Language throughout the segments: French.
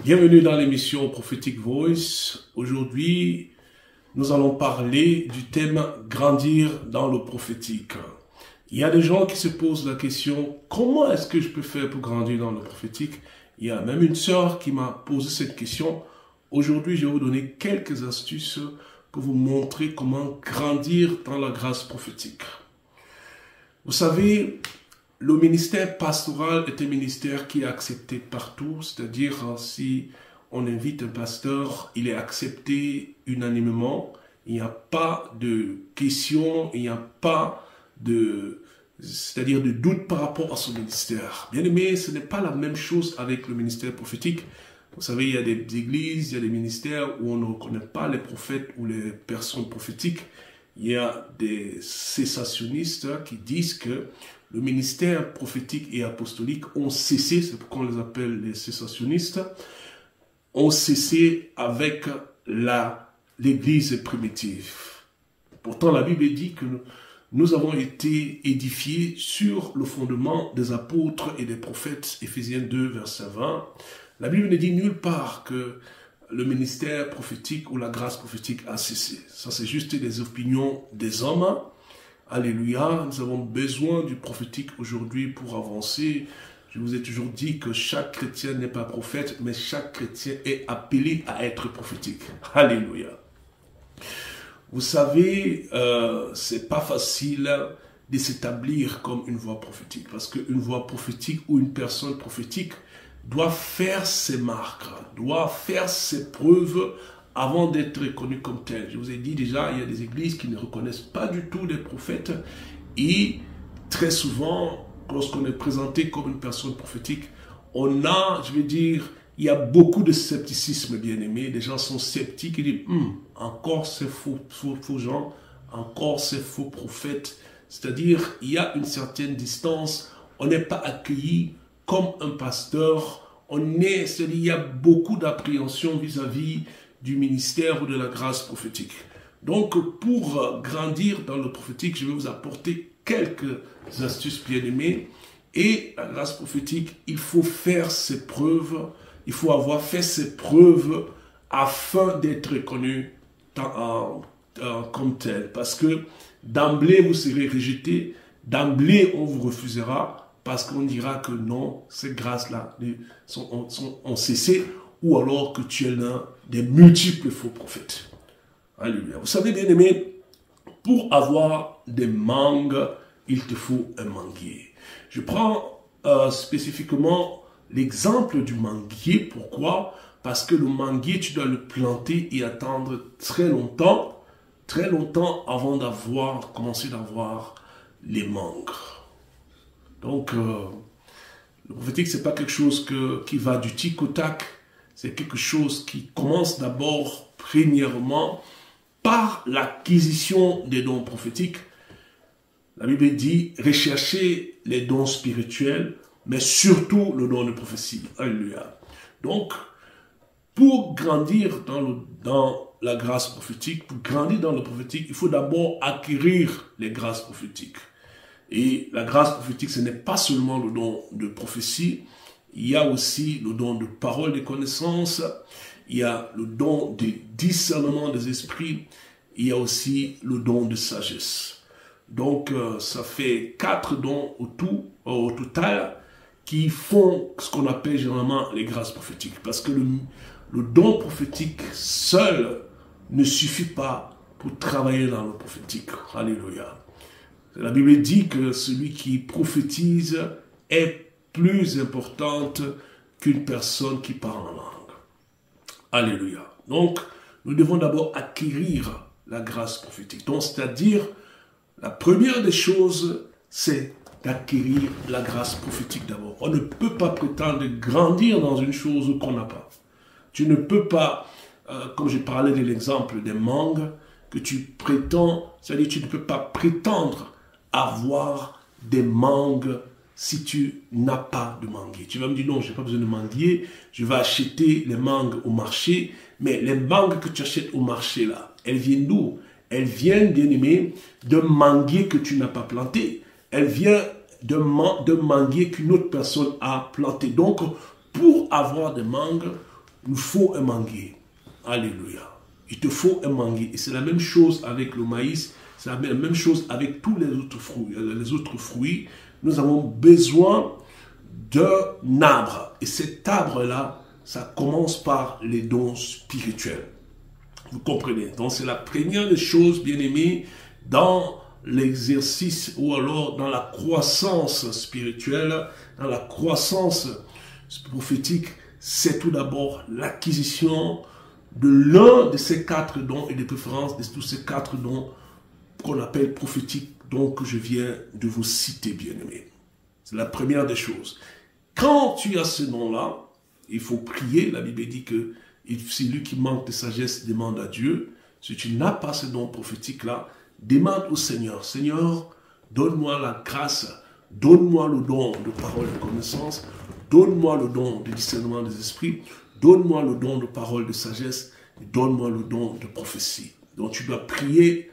Bienvenue dans l'émission Prophetic Voice. Aujourd'hui, nous allons parler du thème « Grandir dans le prophétique ». Il y a des gens qui se posent la question « Comment est-ce que je peux faire pour grandir dans le prophétique ?» Il y a même une sœur qui m'a posé cette question. Aujourd'hui, je vais vous donner quelques astuces pour vous montrer comment grandir dans la grâce prophétique. Vous savez, le ministère pastoral est un ministère qui est accepté partout, c'est-à-dire si on invite un pasteur, il est accepté unanimement, il n'y a pas de questions, il n'y a pas de doute par rapport à son ministère. Bien aimé, ce n'est pas la même chose avec le ministère prophétique. Vous savez, il y a des églises, il y a des ministères où on ne reconnaît pas les prophètes ou les personnes prophétiques. Il y a des cessationnistes qui disent que le ministère prophétique et apostolique ont cessé, c'est pourquoi on les appelle les cessationnistes, ont cessé avec l'église primitive. Pourtant, la Bible dit que nous avons été édifiés sur le fondement des apôtres et des prophètes, Éphésiens 2, verset 20. La Bible ne dit nulle part que le ministère prophétique ou la grâce prophétique a cessé. Ça, c'est juste des opinions des hommes. Alléluia, nous avons besoin du prophétique aujourd'hui pour avancer. Je vous ai toujours dit que chaque chrétien n'est pas prophète, mais chaque chrétien est appelé à être prophétique. Alléluia. Vous savez, c'est pas facile de s'établir comme une voix prophétique, parce qu'une voix prophétique ou une personne prophétique doit faire ses marques, doit faire ses preuves avant d'être reconnu comme tel. Je vous ai dit déjà, il y a des églises qui ne reconnaissent pas du tout les prophètes et très souvent, lorsqu'on est présenté comme une personne prophétique, on a, je vais dire, il y a beaucoup de scepticisme, bien aimé. Les gens sont sceptiques et disent, encore ces faux gens, encore ces faux prophètes. C'est-à-dire, il y a une certaine distance, on n'est pas accueilli comme un pasteur, c'est-à-dire, il y a beaucoup d'appréhension vis-à-vis du ministère ou de la grâce prophétique. Donc, pour grandir dans le prophétique, je vais vous apporter quelques astuces bien aimées. Et la grâce prophétique, il faut faire ses preuves, il faut avoir fait ses preuves afin d'être reconnu comme tel. Parce que d'emblée, vous serez rejeté, d'emblée, on vous refusera, parce qu'on dira que non, ces grâces-là ont cessé, ou alors que tu es l'un des multiples faux prophètes. Alléluia. Vous savez, bien aimé, pour avoir des mangues, il te faut un manguier. Je prends spécifiquement l'exemple du manguier. Pourquoi? Parce que le manguier, tu dois le planter et attendre très longtemps avant commencer d'avoir les mangues. Donc, le prophétique, ce n'est pas quelque chose qui va du tic au tac. C'est quelque chose qui commence d'abord, premièrement, par l'acquisition des dons prophétiques. La Bible dit, recherchez les dons spirituels, mais surtout le don de prophétie. Alléluia. Donc, pour grandir dans la grâce prophétique, pour grandir dans le prophétique, il faut d'abord acquérir les grâces prophétiques. Et la grâce prophétique, ce n'est pas seulement le don de prophétie, il y a aussi le don de parole de connaissance, il y a le don de discernement des esprits, il y a aussi le don de sagesse. Donc, ça fait 4 dons au total qui font ce qu'on appelle généralement les grâces prophétiques. Parce que le don prophétique seul ne suffit pas pour travailler dans le prophétique. Alléluia. La Bible dit que celui qui prophétise est plus importante qu'une personne qui parle en langue. Alléluia. Donc, nous devons d'abord acquérir la grâce prophétique. Donc, c'est-à-dire, la première des choses, c'est d'acquérir la grâce prophétique d'abord. On ne peut pas prétendre grandir dans une chose qu'on n'a pas. Tu ne peux pas, comme j'ai parlé de l'exemple des mangues, que tu prétends, c'est-à-dire tu ne peux pas prétendre avoir des mangues si tu n'as pas de manguier. Tu vas me dire, non, je n'ai pas besoin de manguier, je vais acheter les mangues au marché, mais les mangues que tu achètes au marché là, elles viennent d'où? Elles viennent, bien aimé, d'un manguier que tu n'as pas planté. Elles viennent d'un manguier qu'une autre personne a planté. Donc, pour avoir des mangues, il nous faut un manguier. Alléluia. Il te faut un manguier. Et c'est la même chose avec le maïs, c'est la même chose avec tous les autres fruits. Nous avons besoin d'un arbre. Et cet arbre-là, ça commence par les dons spirituels. Vous comprenez? Donc c'est la première des choses, bien aimés, dans l'exercice ou alors dans la croissance spirituelle, dans la croissance prophétique, c'est tout d'abord l'acquisition de l'un de ces 4 dons et de préférence de tous ces 4 dons qu'on appelle prophétiques, donc que je viens de vous citer, bien aimés. C'est la première des choses. Quand tu as ce don-là, il faut prier. La Bible dit que celui qui manque de sagesse demande à Dieu. Si tu n'as pas ce don prophétique-là, demande au Seigneur. Seigneur, donne-moi la grâce, donne-moi le don de parole de connaissance, donne-moi le don de discernement des esprits, donne-moi le don de parole de sagesse, donne-moi le don de prophétie. Donc tu dois prier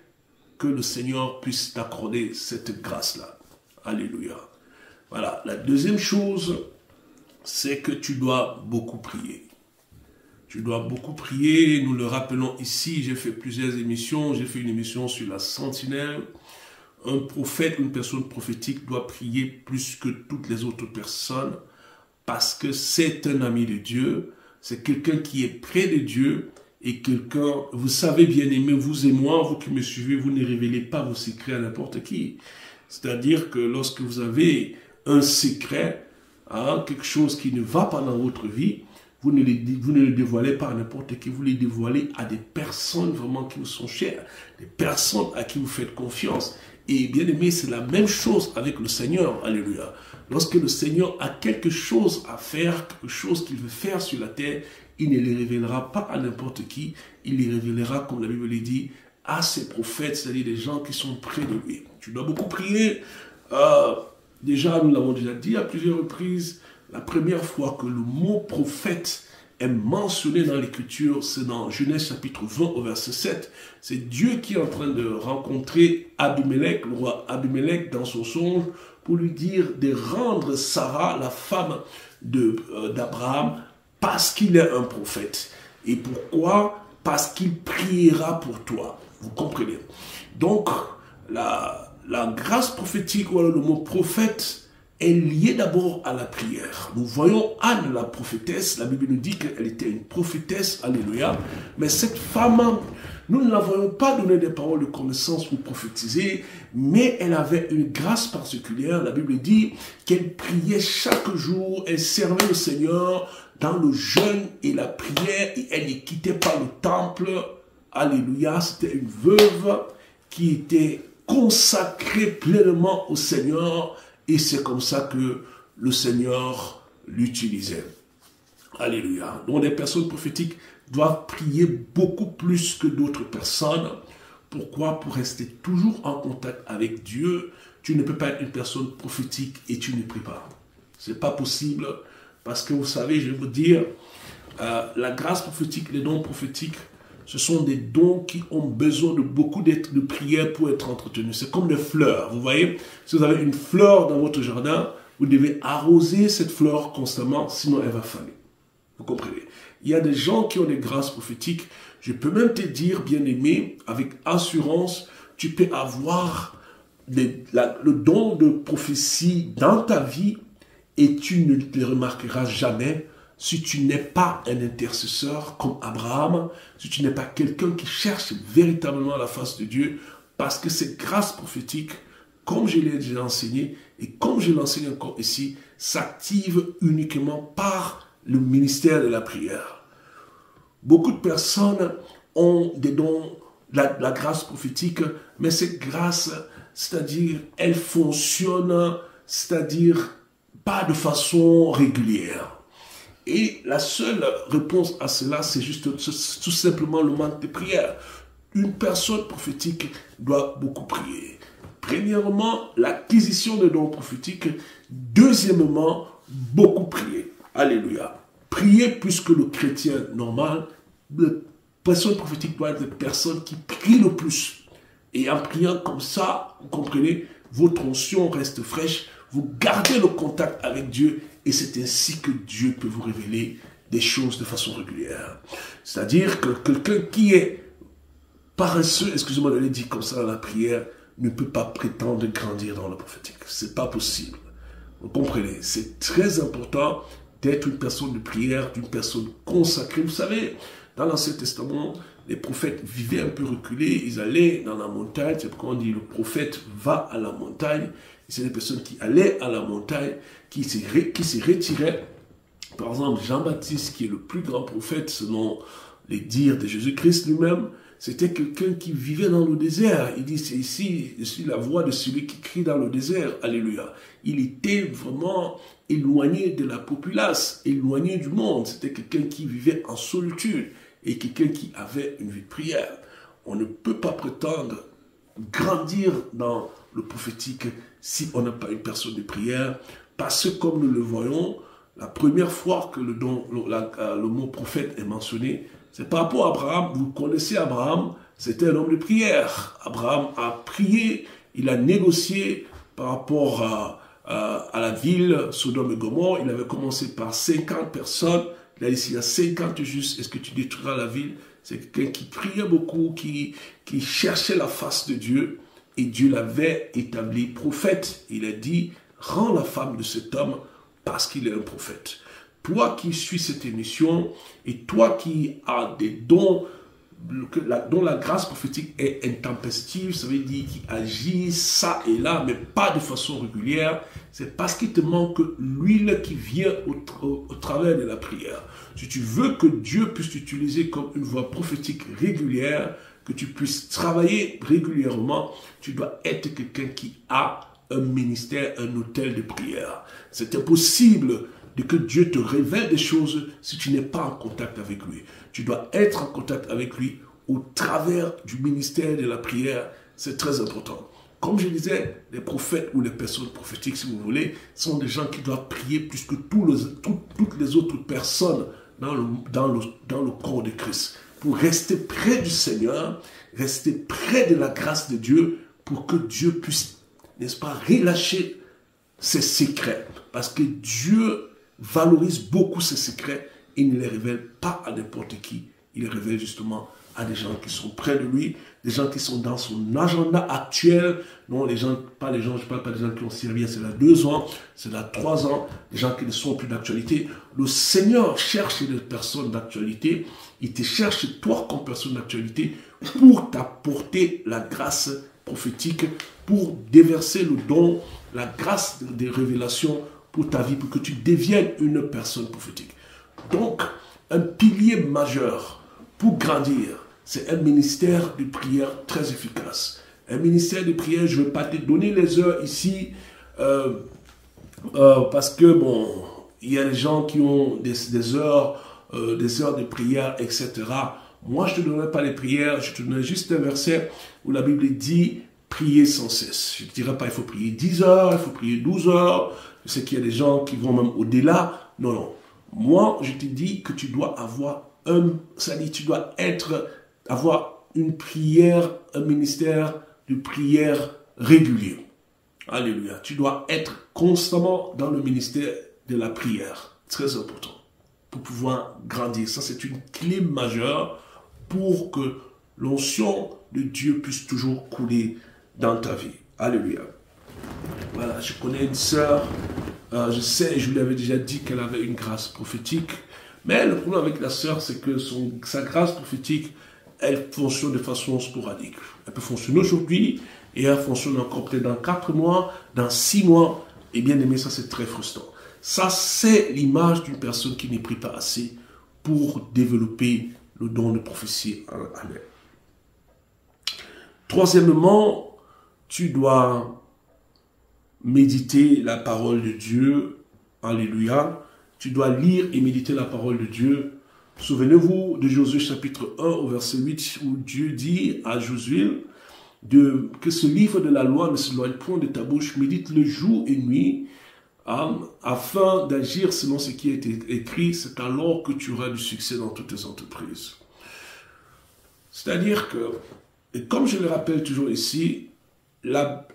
que le Seigneur puisse t'accorder cette grâce-là. Alléluia. Voilà. La deuxième chose, c'est que tu dois beaucoup prier. Tu dois beaucoup prier, nous le rappelons ici, j'ai fait plusieurs émissions, j'ai fait une émission sur la sentinelle. Un prophète, une personne prophétique doit prier plus que toutes les autres personnes parce que c'est un ami de Dieu, c'est quelqu'un qui est près de Dieu et quelqu'un, vous savez bien aimé, vous et moi, vous qui me suivez, vous ne révélez pas vos secrets à n'importe qui. C'est-à-dire que lorsque vous avez un secret, quelque chose qui ne va pas dans votre vie, vous ne le dévoilez pas à n'importe qui, vous le dévoilez à des personnes vraiment qui vous sont chères, des personnes à qui vous faites confiance. Et bien aimé, c'est la même chose avec le Seigneur. Alléluia. Lorsque le Seigneur a quelque chose à faire, quelque chose qu'il veut faire sur la terre, il ne les révélera pas à n'importe qui, il les révélera, comme la Bible le dit, à ses prophètes, c'est-à-dire des gens qui sont près de lui. Tu dois beaucoup prier. Déjà, nous l'avons déjà dit à plusieurs reprises, la première fois que le mot prophète est mentionné dans l'Écriture, c'est dans Genèse chapitre 20 au verset 7. C'est Dieu qui est en train de rencontrer Abimelech, le roi Abimelech, dans son songe, pour lui dire de rendre Sarah, la femme d'Abraham, parce qu'il est un prophète. Et pourquoi? Parce qu'il priera pour toi. Vous comprenez? Donc, la grâce prophétique, ou alors le mot prophète, est lié d'abord à la prière. Nous voyons Anne, la prophétesse, la Bible nous dit qu'elle était une prophétesse, alléluia, mais cette femme, nous ne la voyons pas donner des paroles de connaissance ou prophétiser, mais elle avait une grâce particulière. La Bible dit qu'elle priait chaque jour, elle servait le Seigneur dans le jeûne et la prière, et elle ne quittait pas le temple, alléluia. C'était une veuve qui était consacrée pleinement au Seigneur. Et c'est comme ça que le Seigneur l'utilisait. Alléluia. Donc les personnes prophétiques doivent prier beaucoup plus que d'autres personnes. Pourquoi? Pour rester toujours en contact avec Dieu. Tu ne peux pas être une personne prophétique et tu ne pries pas. Ce n'est pas possible. Parce que vous savez, je vais vous dire, la grâce prophétique, les dons prophétiques, ce sont des dons qui ont besoin de beaucoup de prières pour être entretenus. C'est comme des fleurs. Vous voyez, si vous avez une fleur dans votre jardin, vous devez arroser cette fleur constamment, sinon elle va faner. Vous comprenez? Il y a des gens qui ont des grâces prophétiques. Je peux même te dire, bien aimé, avec assurance, tu peux avoir le don de prophétie dans ta vie et tu ne le remarqueras jamais. Si tu n'es pas un intercesseur comme Abraham, si tu n'es pas quelqu'un qui cherche véritablement la face de Dieu, parce que cette grâce prophétique, comme je l'ai déjà enseigné, et comme je l'enseigne encore ici, s'active uniquement par le ministère de la prière. Beaucoup de personnes ont des dons, la grâce prophétique, mais cette grâce, c'est-à-dire, elle fonctionne, c'est-à-dire, pas de façon régulière. Et la seule réponse à cela, c'est juste tout simplement le manque de prière. Une personne prophétique doit beaucoup prier. Premièrement, l'acquisition de dons prophétiques. Deuxièmement, beaucoup prier. Alléluia. Prier plus que le chrétien normal. La personne prophétique doit être la personne qui prie le plus. Et en priant comme ça, vous comprenez, votre onction reste fraîche. Vous gardez le contact avec Dieu et c'est ainsi que Dieu peut vous révéler des choses de façon régulière. C'est-à-dire que quelqu'un qui est paresseux, excusez-moi de le dire comme ça dans la prière, ne peut pas prétendre grandir dans le prophétique. C'est pas possible. Vous comprenez? C'est très important d'être une personne de prière, d'une personne consacrée. Vous savez, dans l'Ancien Testament, les prophètes vivaient un peu reculés, ils allaient dans la montagne, c'est pourquoi on dit le prophète va à la montagne. C'est des personnes qui allaient à la montagne, qui se retiraient. Par exemple, Jean-Baptiste, qui est le plus grand prophète selon les dires de Jésus-Christ lui-même, c'était quelqu'un qui vivait dans le désert. Il dit, c'est ici, je suis la voix de celui qui crie dans le désert. Alléluia. Il était vraiment éloigné de la populace, éloigné du monde. C'était quelqu'un qui vivait en solitude et quelqu'un qui avait une vie de prière. On ne peut pas prétendre grandir dans le prophétique si on n'a pas une personne de prière, parce que comme nous le voyons, la première fois que le mot prophète est mentionné, c'est par rapport à Abraham. Vous connaissez Abraham, c'était un homme de prière. Abraham a prié, il a négocié par rapport à la ville Sodome et Gomorrhe. Il avait commencé par 50 personnes. Il a dit, s'il y a 50 justes, est-ce que tu détruiras la ville? C'est quelqu'un qui priait beaucoup, qui cherchait la face de Dieu. Et Dieu l'avait établi prophète. Il a dit, rends la femme de cet homme parce qu'il est un prophète. Toi qui suis cette émission et toi qui as des dons dont la grâce prophétique est intempestive, ça veut dire qu'il agit ça et là, mais pas de façon régulière, c'est parce qu'il te manque l'huile qui vient au travers de la prière. Si tu veux que Dieu puisse t'utiliser comme une voix prophétique régulière, que tu puisses travailler régulièrement, tu dois être quelqu'un qui a un ministère, un autel de prière. C'est impossible que Dieu te révèle des choses si tu n'es pas en contact avec lui. Tu dois être en contact avec lui au travers du ministère de la prière. C'est très important. Comme je disais, les prophètes ou les personnes prophétiques, si vous voulez, sont des gens qui doivent prier plus que toutes les autres personnes dans le corps de Christ. Pour rester près du Seigneur, rester près de la grâce de Dieu, pour que Dieu puisse, n'est-ce pas, relâcher ses secrets. Parce que Dieu valorise beaucoup ses secrets et ne les révèle pas à n'importe qui. Il les révèle justement à des gens qui sont près de lui, des gens qui sont dans son agenda actuel. Non, je ne parle pas des gens qui ont servi à cela 2 ans, cela 3 ans, des gens qui ne sont plus d'actualité. Le Seigneur cherche des personnes d'actualité. Il te cherche toi comme personne d'actualité pour t'apporter la grâce prophétique, pour déverser le don, la grâce des révélations pour ta vie, pour que tu deviennes une personne prophétique. Donc, un pilier majeur pour grandir, c'est un ministère de prière très efficace. Un ministère de prière, je ne vais pas te donner les heures ici, parce que, bon, il y a des gens qui ont des heures de prière, etc. Moi, je ne te donnerai pas les prières, je te donnerai juste un verset où la Bible dit « prier sans cesse ». Je ne te dirai pas il faut prier 10 heures, il faut prier 12 heures. Je sais qu'il y a des gens qui vont même au-delà. Non, non. Moi, je te dis que tu dois avoir avoir une prière, un ministère de prière régulier. Alléluia. Tu dois être constamment dans le ministère de la prière. Très important. Pour pouvoir grandir. Ça, c'est une clé majeure pour que l'onction de Dieu puisse toujours couler dans ta vie. Alléluia. Voilà, je connais une sœur, je sais, je lui avais déjà dit qu'elle avait une grâce prophétique, mais le problème avec la sœur, c'est que sa grâce prophétique, elle fonctionne de façon sporadique. Elle peut fonctionner aujourd'hui, et elle fonctionne encore peut-être dans 4 mois, dans 6 mois, et bien aimé, ça c'est très frustrant. Ça, c'est l'image d'une personne qui ne prie pas assez pour développer le don de prophétie en elle. Troisièmement, tu dois méditer la parole de Dieu. Alléluia. Tu dois lire et méditer la parole de Dieu. Souvenez-vous de Josué chapitre 1 au verset 8 où Dieu dit à Josué que ce livre de la loi ne s'éloigne point de ta bouche, médite-le jour et nuit afin d'agir selon ce qui a été écrit. C'est alors que tu auras du succès dans toutes tes entreprises. C'est-à-dire que, et comme je le rappelle toujours ici, la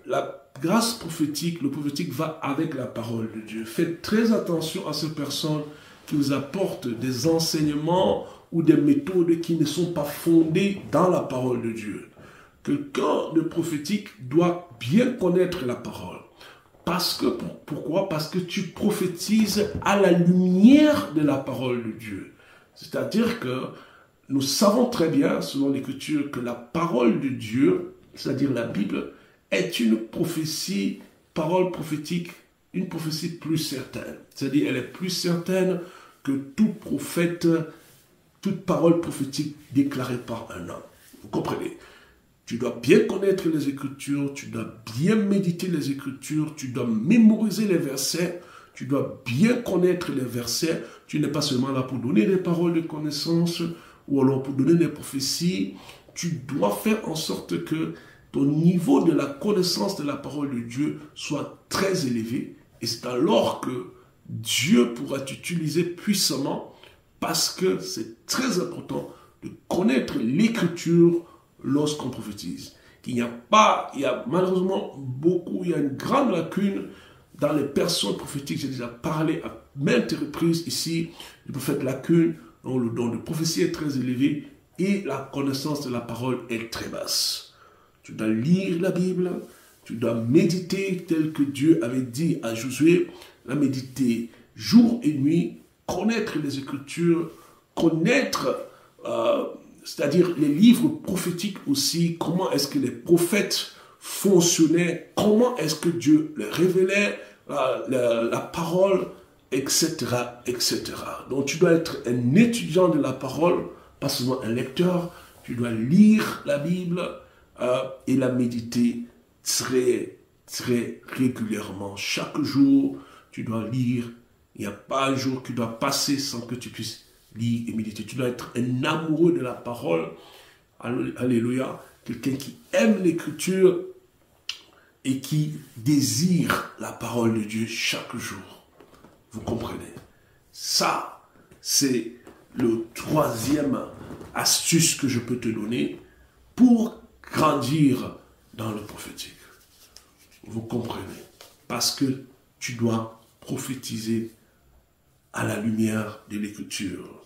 grâce prophétique, le prophétique va avec la parole de Dieu. Faites très attention à ces personnes qui vous apportent des enseignements ou des méthodes qui ne sont pas fondées dans la parole de Dieu. Quelqu'un de prophétique doit bien connaître la parole. Pourquoi? Parce que tu prophétises à la lumière de la parole de Dieu. C'est-à-dire que nous savons très bien, selon l'Écriture, que la parole de Dieu, c'est-à-dire la Bible, est une prophétie, parole prophétique, une prophétie plus certaine. C'est-à-dire elle est plus certaine que tout prophète, toute parole prophétique déclarée par un homme. Vous comprenez? Tu dois bien connaître les Écritures, tu dois bien méditer les Écritures, tu dois mémoriser les versets, tu dois bien connaître les versets. Tu n'es pas seulement là pour donner des paroles de connaissance ou alors pour donner des prophéties. Tu dois faire en sorte que ton niveau de la connaissance de la parole de Dieu soit très élevé. Et c'est alors que Dieu pourra t'utiliser puissamment, parce que c'est très important de connaître l'Écriture lorsqu'on prophétise. Il y a malheureusement il y a une grande lacune dans les personnes prophétiques. J'ai déjà parlé à maintes reprises ici du prophète lacune, dont le don de prophétie est très élevé et la connaissance de la parole est très basse. Tu dois lire la Bible, tu dois méditer tel que Dieu avait dit à Josué, la méditer jour et nuit, connaître les Écritures, connaître, c'est-à-dire les livres prophétiques aussi, comment est-ce que les prophètes fonctionnaient, comment est-ce que Dieu les révélait, la parole, etc., etc. Donc tu dois être un étudiant de la parole, pas seulement un lecteur. Tu dois lire la Bible et la méditer très, très régulièrement. Chaque jour, tu dois lire. Il n'y a pas un jour qui doit passer sans que tu puisses lire et méditer. Tu dois être un amoureux de la parole. Alléluia. Quelqu'un qui aime l'Écriture et qui désire la parole de Dieu chaque jour. Vous comprenez? Ça, c'est le troisième astuce que je peux te donner pour grandir dans le prophétique. Vous comprenez? Parce que tu dois prophétiser à la lumière de l'Écriture.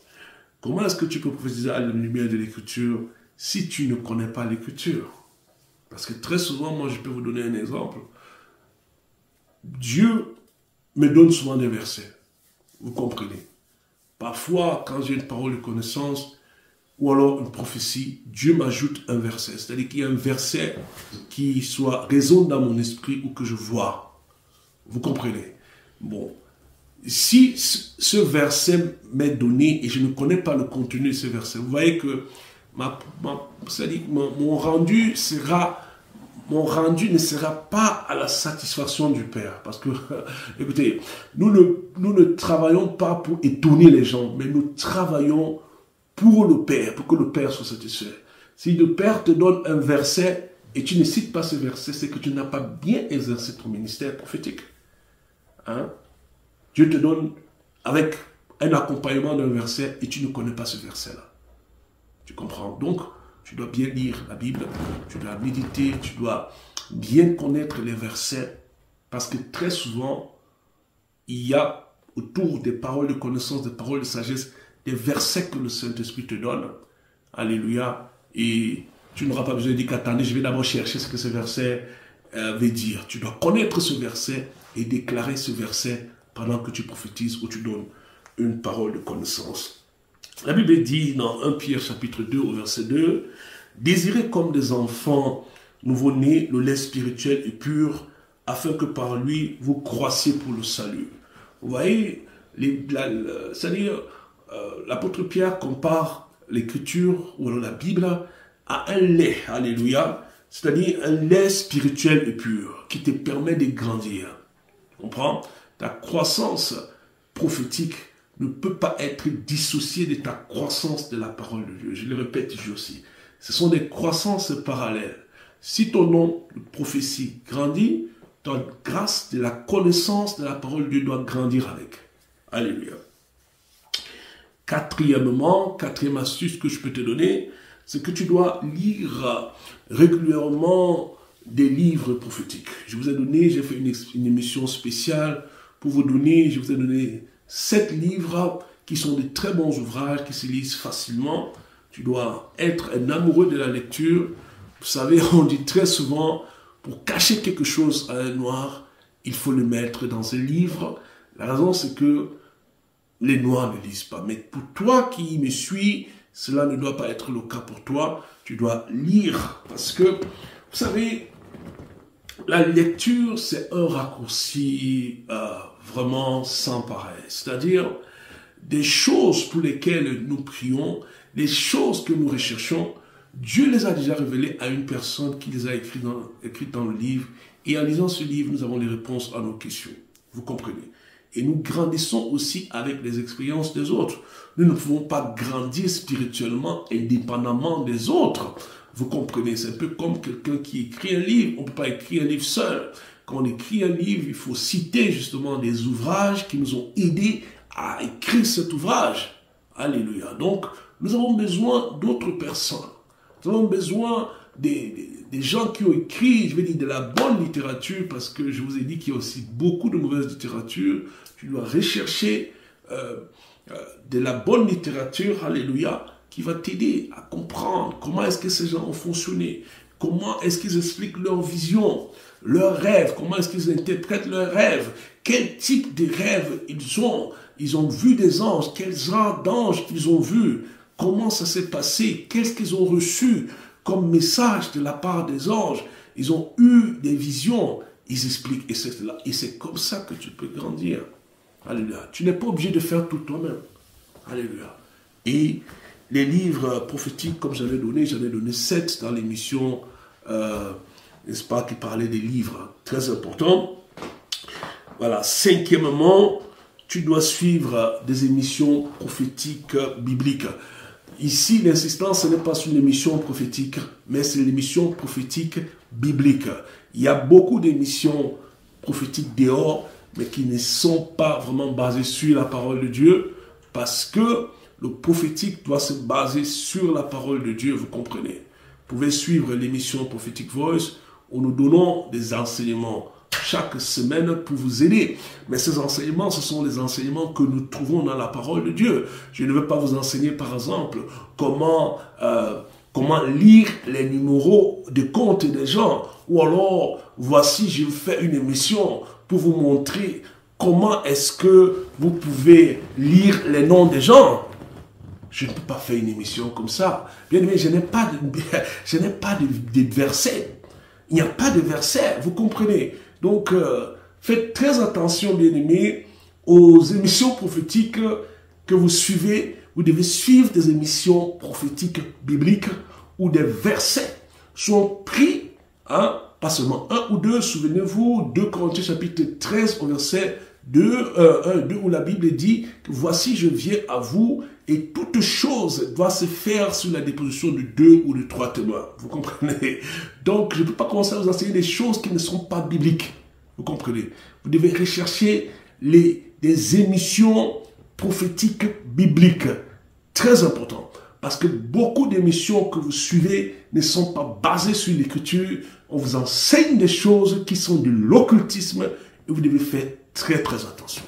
Comment est-ce que tu peux prophétiser à la lumière de l'Écriture si tu ne connais pas l'Écriture? Parce que très souvent, moi je peux vous donner un exemple. Dieu me donne souvent des versets. Vous comprenez? Parfois, quand j'ai une parole de connaissance ou alors une prophétie, Dieu m'ajoute un verset. C'est-à-dire qu'il y a un verset qui résonne dans mon esprit ou que je vois. Vous comprenez? Bon. Si ce verset m'est donné et je ne connais pas le contenu de ce verset, vous voyez que c'est-à-dire mon rendu ne sera pas à la satisfaction du Père. Parce que, écoutez, nous ne travaillons pas pour étonner les gens, mais nous travaillons pour le Père, pour que le Père soit satisfait. Si le Père te donne un verset et tu ne cites pas ce verset, c'est que tu n'as pas bien exercé ton ministère prophétique. Hein? Dieu te donne avec un accompagnement d'un verset et tu ne connais pas ce verset-là. Tu comprends? Donc, tu dois bien lire la Bible, tu dois méditer, tu dois bien connaître les versets, parce que très souvent, il y a autour des paroles de connaissance, des paroles de sagesse, des versets que le Saint-Esprit te donne. Alléluia. Et tu n'auras pas besoin de dire qu'attendez, je vais d'abord chercher ce que ce verset veut dire. Tu dois connaître ce verset et déclarer ce verset pendant que tu prophétises ou tu donnes une parole de connaissance. La Bible dit dans 1 Pierre chapitre 2 au verset 2, « Désirez comme des enfants nouveau-nés le lait spirituel et pur, afin que par lui vous croissiez pour le salut. » Vous voyez, c'est-à-dire, l'apôtre Pierre compare l'écriture ou la Bible à un lait, alléluia, c'est-à-dire un lait spirituel et pur qui te permet de grandir. Tu comprends? Ta croissance prophétique ne peut pas être dissociée de ta croissance de la parole de Dieu. Je le répète ici aussi. Ce sont des croissances parallèles. Si ton nom de prophétie grandit, ta grâce de la connaissance de la parole de Dieu doit grandir avec. Alléluia. Quatrième astuce que je peux te donner, c'est que tu dois lire régulièrement des livres prophétiques. J'ai fait une émission spéciale pour vous donner, je vous ai donné 7 livres qui sont de très bons ouvrages, qui se lisent facilement. Tu dois être un amoureux de la lecture. Vous savez, on dit très souvent, pour cacher quelque chose à un noir, il faut le mettre dans un livre. La raison, c'est que les noirs ne lisent pas. Mais pour toi qui me suis, cela ne doit pas être le cas pour toi. Tu dois lire. Parce que, vous savez, la lecture, c'est un raccourci vraiment sans pareil. C'est-à-dire, des choses pour lesquelles nous prions, des choses que nous recherchons, Dieu les a déjà révélées à une personne qui les a écrites dans le livre. Et en lisant ce livre, nous avons les réponses à nos questions. Vous comprenez? Et nous grandissons aussi avec les expériences des autres. Nous ne pouvons pas grandir spirituellement indépendamment des autres. Vous comprenez? C'est un peu comme quelqu'un qui écrit un livre. On ne peut pas écrire un livre seul. Quand on écrit un livre, il faut citer justement des ouvrages qui nous ont aidés à écrire cet ouvrage. Alléluia. Donc, nous avons besoin d'autres personnes. Nous avons besoin des gens qui ont écrit, je vais dire, de la bonne littérature, parce que je vous ai dit qu'il y a aussi beaucoup de mauvaise littérature. Tu dois rechercher de la bonne littérature, alléluia, qui va t'aider à comprendre comment est-ce que ces gens ont fonctionné, comment est-ce qu'ils expliquent leur vision, leurs rêves, comment est-ce qu'ils interprètent leurs rêves, quel type de rêves ils ont vu des anges, quels genres d'anges ils ont vus, comment ça s'est passé, qu'est-ce qu'ils ont reçu comme message de la part des anges. Ils ont eu des visions, ils expliquent, et c'est comme ça que tu peux grandir. Alléluia. Tu n'es pas obligé de faire tout toi-même. Alléluia. Et les livres prophétiques, comme j'en ai donné 7 dans l'émission, n'est-ce pas, qui parlait des livres très importants. Voilà. 5e, tu dois suivre des émissions prophétiques bibliques. Ici, l'insistance, ce n'est pas sur l'émission prophétique, mais c'est l'émission prophétique biblique. Il y a beaucoup d'émissions prophétiques dehors, mais qui ne sont pas vraiment basées sur la parole de Dieu, parce que le prophétique doit se baser sur la parole de Dieu, vous comprenez. Vous pouvez suivre l'émission Prophetic Voice, où nous donnons des enseignements chaque semaine pour vous aider. Mais ces enseignements, ce sont les enseignements que nous trouvons dans la parole de Dieu. Je ne veux pas vous enseigner, par exemple, comment lire les numéros de compte des gens. Ou alors, voici, je fais une émission pour vous montrer comment est-ce que vous pouvez lire les noms des gens. Je ne peux pas faire une émission comme ça. Bien aimé, je n'ai pas de versets. Il n'y a pas de versets, vous comprenez. Donc, faites très attention, bien aimé, aux émissions prophétiques que vous suivez. Vous devez suivre des émissions prophétiques bibliques où des versets sont pris, hein, pas seulement un ou deux. Souvenez-vous, 2 Corinthiens chapitre 13 au verset 2, où la Bible dit que voici je viens à vous et toute chose doit se faire sous la déposition de 2 ou de 3 témoins. Vous comprenez? Donc, je ne peux pas commencer à vous enseigner des choses qui ne sont pas bibliques. Vous comprenez? Vous devez rechercher des émissions prophétiques bibliques. Très important. Parce que beaucoup d'émissions que vous suivez ne sont pas basées sur l'écriture. On vous enseigne des choses qui sont de l'occultisme et vous devez faire très très attention.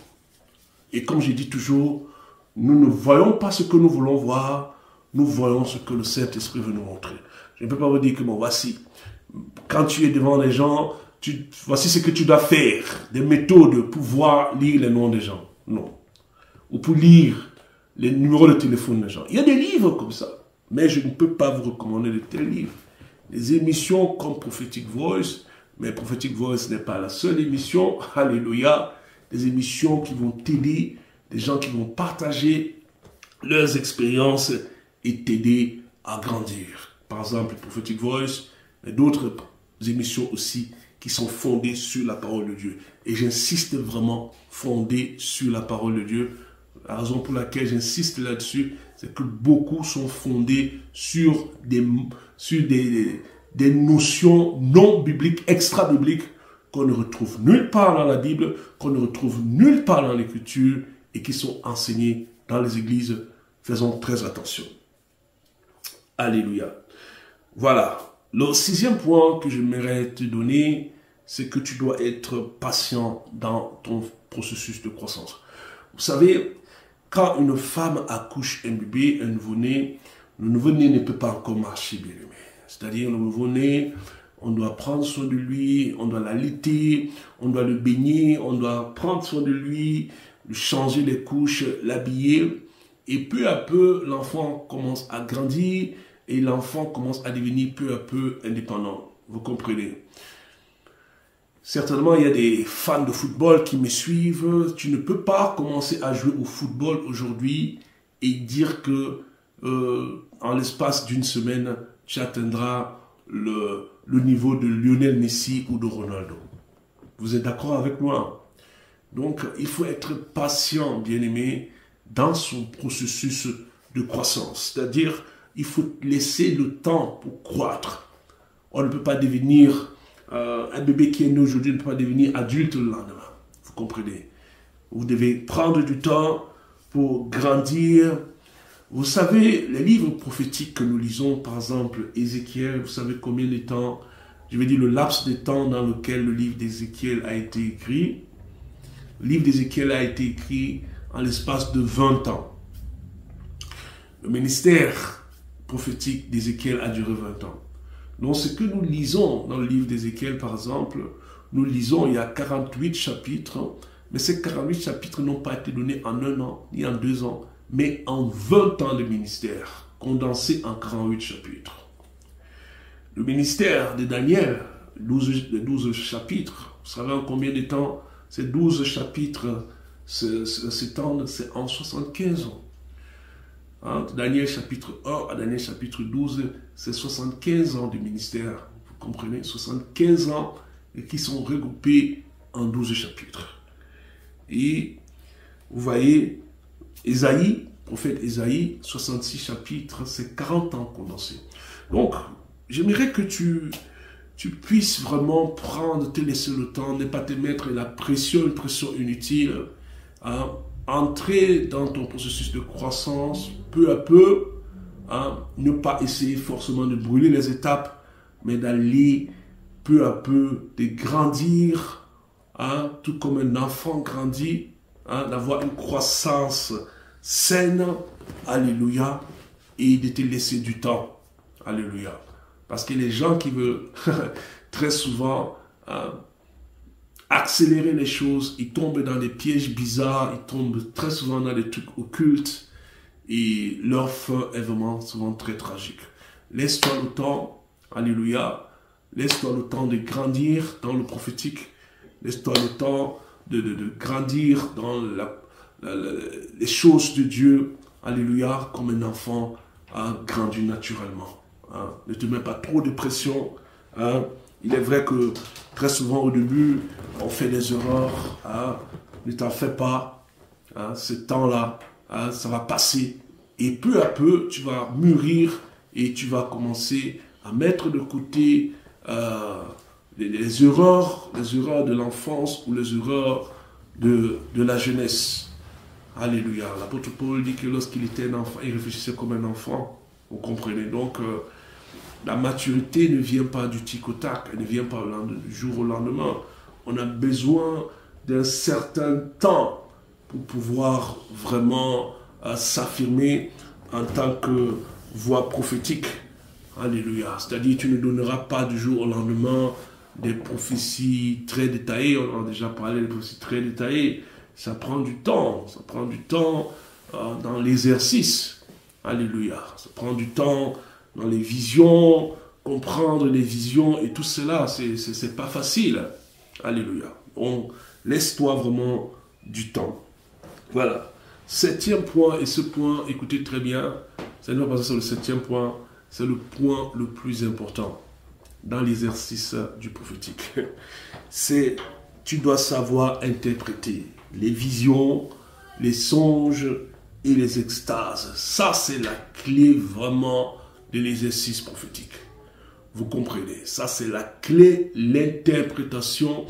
Et comme je dis toujours, nous ne voyons pas ce que nous voulons voir, nous voyons ce que le Saint-Esprit veut nous montrer. Je ne peux pas vous dire que bon, voici, quand tu es devant les gens, voici ce que tu dois faire, des méthodes pour pouvoir lire les noms des gens. Non. Ou pour lire les numéros de téléphone des gens. Il y a des livres comme ça, mais je ne peux pas vous recommander de tels livres. Les émissions comme Prophetic Voice, mais Prophetic Voice n'est pas la seule émission, alléluia, des émissions qui vont t'aider, des gens qui vont partager leurs expériences et t'aider à grandir. Par exemple, Prophetic Voice, mais d'autres émissions aussi qui sont fondées sur la parole de Dieu. Et j'insiste vraiment, fondées sur la parole de Dieu. La raison pour laquelle j'insiste là-dessus, c'est que beaucoup sont fondés sur des notions non bibliques, extra-bibliques, qu'on ne retrouve nulle part dans la Bible, qu'on ne retrouve nulle part dans l'Écriture, et qui sont enseignées dans les églises. Faisons très attention. Alléluia. Voilà. Le 6e point que j'aimerais te donner, c'est que tu dois être patient dans ton processus de croissance. Vous savez, quand une femme accouche un bébé, un nouveau-né, le nouveau-né ne peut pas encore marcher, bien aimé. C'est-à-dire, le nouveau-né, on doit prendre soin de lui, on doit l'allaiter, on doit le baigner, on doit prendre soin de lui, lui changer les couches, l'habiller. Et peu à peu, l'enfant commence à grandir et l'enfant commence à devenir peu à peu indépendant. Vous comprenez? Certainement, il y a des fans de football qui me suivent. Tu ne peux pas commencer à jouer au football aujourd'hui et dire que en l'espace d'une semaine, tu atteindras le niveau de Lionel Messi ou de Ronaldo. Vous êtes d'accord avec moi? Donc, il faut être patient, bien-aimé, dans son processus de croissance. C'est-à-dire, il faut laisser le temps pour croître. On ne peut pas devenir, un bébé qui est né aujourd'hui ne peut pas devenir adulte le lendemain. Vous comprenez? Vous devez prendre du temps pour grandir. Vous savez, les livres prophétiques que nous lisons, par exemple, Ézéchiel, vous savez combien de temps, je vais dire le laps de temps dans lequel le livre d'Ézéchiel a été écrit. Le livre d'Ézéchiel a été écrit en l'espace de 20 ans. Le ministère prophétique d'Ézéchiel a duré 20 ans. Donc ce que nous lisons dans le livre d'Ézéchiel, par exemple, nous lisons, il y a 48 chapitres, mais ces 48 chapitres n'ont pas été donnés en 1 an, ni en 2 ans, mais en 20 ans de ministère, condensés en 48 chapitres. Le ministère de Daniel, 12 chapitres, vous savez en combien de temps ces 12 chapitres s'étendent? C'est en 75 ans. Hein, Daniel chapitre 1 à Daniel chapitre 12, c'est 75 ans de ministère. Vous comprenez? 75 ans et qui sont regroupés en 12 chapitres. Et vous voyez, Ésaïe, prophète Ésaïe, 66 chapitres, c'est 40 ans condensés. Donc, j'aimerais que tu puisses vraiment te laisser le temps, ne pas te mettre une pression inutile, hein, entrer dans ton processus de croissance peu à peu, hein, ne pas essayer forcément de brûler les étapes, mais d'aller peu à peu, de grandir, hein, tout comme un enfant grandit, hein, d'avoir une croissance saine, alléluia, et de te laisser du temps, alléluia. Parce que les gens qui veulent très souvent accélérer les choses, ils tombent dans des pièges bizarres, ils tombent très souvent dans des trucs occultes et leur fin est vraiment souvent très tragique. Laisse-toi le temps, alléluia, laisse-toi le temps de grandir dans le prophétique, laisse-toi le temps de grandir dans les choses de Dieu, alléluia, comme un enfant a grandi naturellement. Hein. Ne te mets pas trop de pression. Hein. Il est vrai que très souvent au début, on fait des erreurs. Hein. Ne t'en fais pas. Hein. Ce temps-là, hein, ça va passer. Et peu à peu, tu vas mûrir et tu vas commencer à mettre de côté les erreurs de l'enfance ou les erreurs de la jeunesse. Alléluia. L'apôtre Paul dit que lorsqu'il était un enfant, il réfléchissait comme un enfant. Vous comprenez? Donc, la maturité ne vient pas du tic au tac, elle ne vient pas du jour au lendemain. On a besoin d'un certain temps pour pouvoir vraiment s'affirmer en tant que voix prophétique. Alléluia. C'est-à-dire, tu ne donneras pas du jour au lendemain des prophéties très détaillées. On en a déjà parlé des prophéties très détaillées. Ça prend du temps. Ça prend du temps dans l'exercice. Alléluia. Ça prend du temps dans les visions, comprendre les visions et tout cela, c'est pas facile. Alléluia. Donc, laisse-toi vraiment du temps. Voilà. 7e point, et ce point, écoutez très bien, c'est non pas ça, c'est le 7e point, c'est le point le plus important dans l'exercice du prophétique. C'est, tu dois savoir interpréter les visions, les songes et les extases. Ça, c'est la clé vraiment de l'exercice prophétique. Vous comprenez? Ça, c'est la clé, l'interprétation.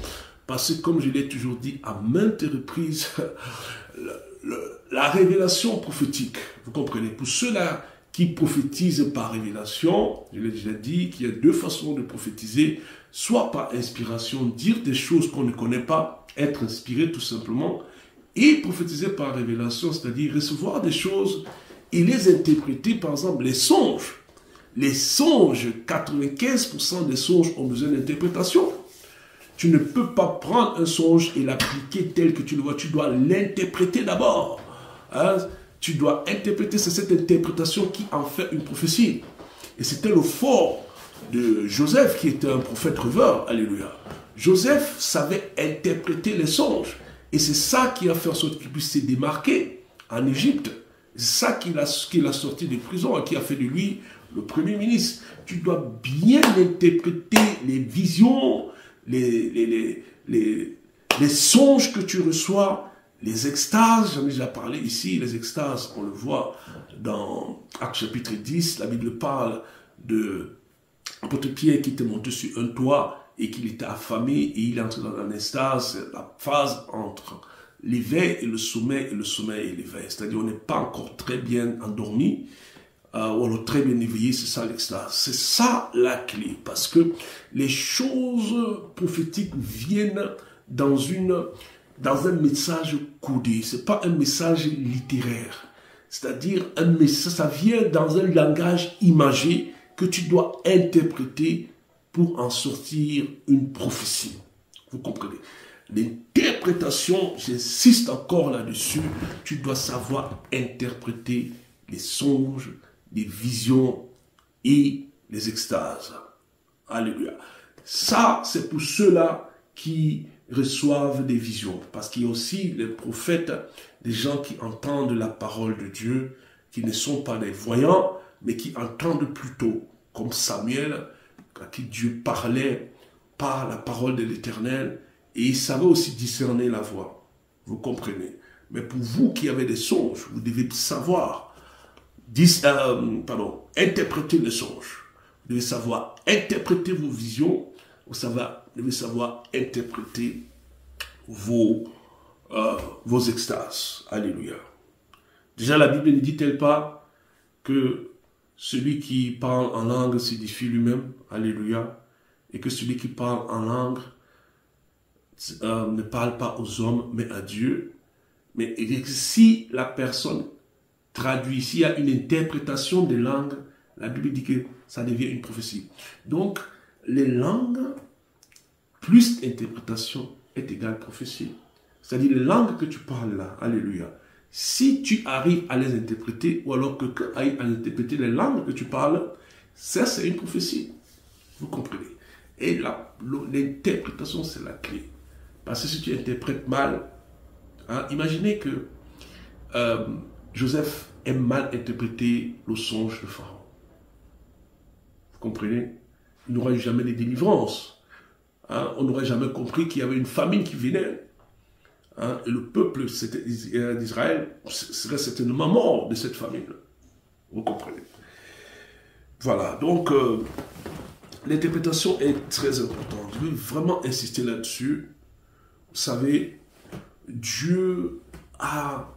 Parce que, comme je l'ai toujours dit à maintes reprises, la révélation prophétique, vous comprenez? Pour ceux-là qui prophétisent par révélation, je l'ai déjà dit qu'il y a 2 façons de prophétiser. Soit par inspiration, dire des choses qu'on ne connaît pas, être inspiré tout simplement. et prophétiser par révélation, c'est-à-dire recevoir des choses et les interpréter, par exemple, les songes. Les songes, 95% des songes ont besoin d'interprétation. Tu ne peux pas prendre un songe et l'appliquer tel que tu le vois. Tu dois l'interpréter d'abord. Hein? Tu dois interpréter, c'est cette interprétation qui en fait une prophétie. Et c'était le fort de Joseph, qui était un prophète rêveur. Alléluia. Joseph savait interpréter les songes. Et c'est ça qui a fait en sorte qu'il puisse se démarquer en Égypte. C'est ça qui l'a sorti de prison et qui a fait de lui le premier ministre. Tu dois bien interpréter les visions, les songes que tu reçois, les extases. J'en ai déjà parlé ici, les extases, on le voit dans Actes chapitre 10. La Bible parle de l'apôtre Pierre qui était monté sur un toit et qu'il était affamé et il est entré dans un extase, la phase entre l'éveil et le sommeil et l'éveil. C'est-à-dire on n'est pas encore très bien endormi, ou alors très bien éveillé, c'est ça l'extase. C'est ça la clé, parce que les choses prophétiques viennent dans un message codé. C'est pas un message littéraire. C'est-à-dire un message, ça vient dans un langage imagé que tu dois interpréter pour en sortir une prophétie. Vous comprenez? L'interprétation, j'insiste encore là-dessus, tu dois savoir interpréter les songes, les visions et les extases. Alléluia. Ça, c'est pour ceux-là qui reçoivent des visions. Parce qu'il y a aussi les prophètes, des gens qui entendent la parole de Dieu, qui ne sont pas des voyants, mais qui entendent plutôt, comme Samuel, à qui Dieu parlait par la parole de l'Éternel, et il savait aussi discerner la voix. Vous comprenez? Mais pour vous qui avez des songes, vous devez savoir interpréter les songes. Vous devez savoir interpréter vos visions. Vous devez savoir interpréter vos extases. Alléluia. Déjà, la Bible ne dit-elle pas que celui qui parle en langue s'édifie lui-même? Alléluia. Et que celui qui parle en langue ne parle pas aux hommes, mais à Dieu. Mais si la personne traduit, s'il y a une interprétation des langues, la Bible dit que ça devient une prophétie. Donc, les langues, plus interprétation, est égale prophétie. C'est-à-dire les langues que tu parles là, alléluia. Si tu arrives à les interpréter, ou alors que quelqu'un arrive à interpréter les langues que tu parles, ça c'est une prophétie. Vous comprenez? Et l'interprétation, c'est la clé. Parce que si tu interprètes mal, hein, imaginez que Joseph ait mal interprété le songe de Pharaon. Vous comprenez? Il n'aurait jamais de délivrance. Hein, on n'aurait jamais compris qu'il y avait une famine qui venait. Hein, et le peuple d'Israël serait certainement mort de cette famine. Vous comprenez? Voilà, donc l'interprétation est très importante. Je veux vraiment insister là-dessus. Vous savez, Dieu a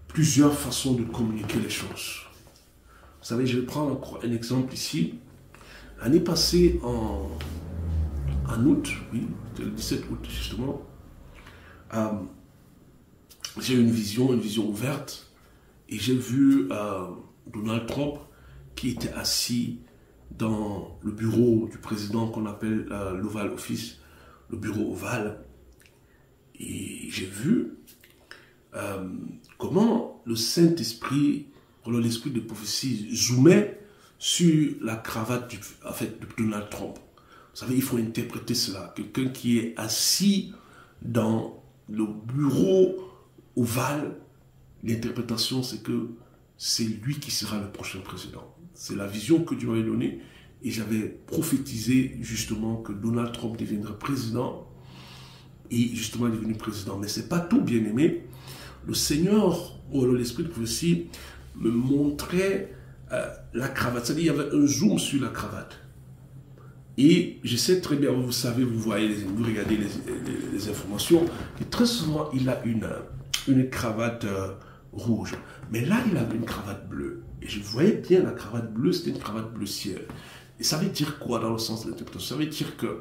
plusieurs façons de communiquer les choses. Vous savez, je vais prendre encore un exemple ici. L'année passée, en août, oui, le 17 août justement, j'ai eu une vision ouverte, et j'ai vu Donald Trump qui était assis dans le bureau du président qu'on appelle l'Oval Office, le bureau ovale. Et j'ai vu comment le Saint-Esprit, l'esprit de prophétie, zoomait sur la cravate de Donald Trump. Vous savez, il faut interpréter cela. Quelqu'un qui est assis dans le bureau ovale, l'interprétation, c'est que c'est lui qui sera le prochain président. C'est la vision que Dieu m'avait donnée. Et j'avais prophétisé justement que Donald Trump deviendrait président. Et justement, il est devenu président. Mais ce n'est pas tout, bien aimé. Le Seigneur, ou l'esprit de prophétie, me montrait la cravate. C'est-à-dire, il y avait un zoom sur la cravate. Et je sais très bien, vous savez, vous voyez, vous regardez les informations, que très souvent, il a une cravate rouge. Mais là, il avait une cravate bleue. Et je voyais bien la cravate bleue, c'était une cravate bleu ciel. Et ça veut dire quoi dans le sens de l'interprétation? Ça veut dire que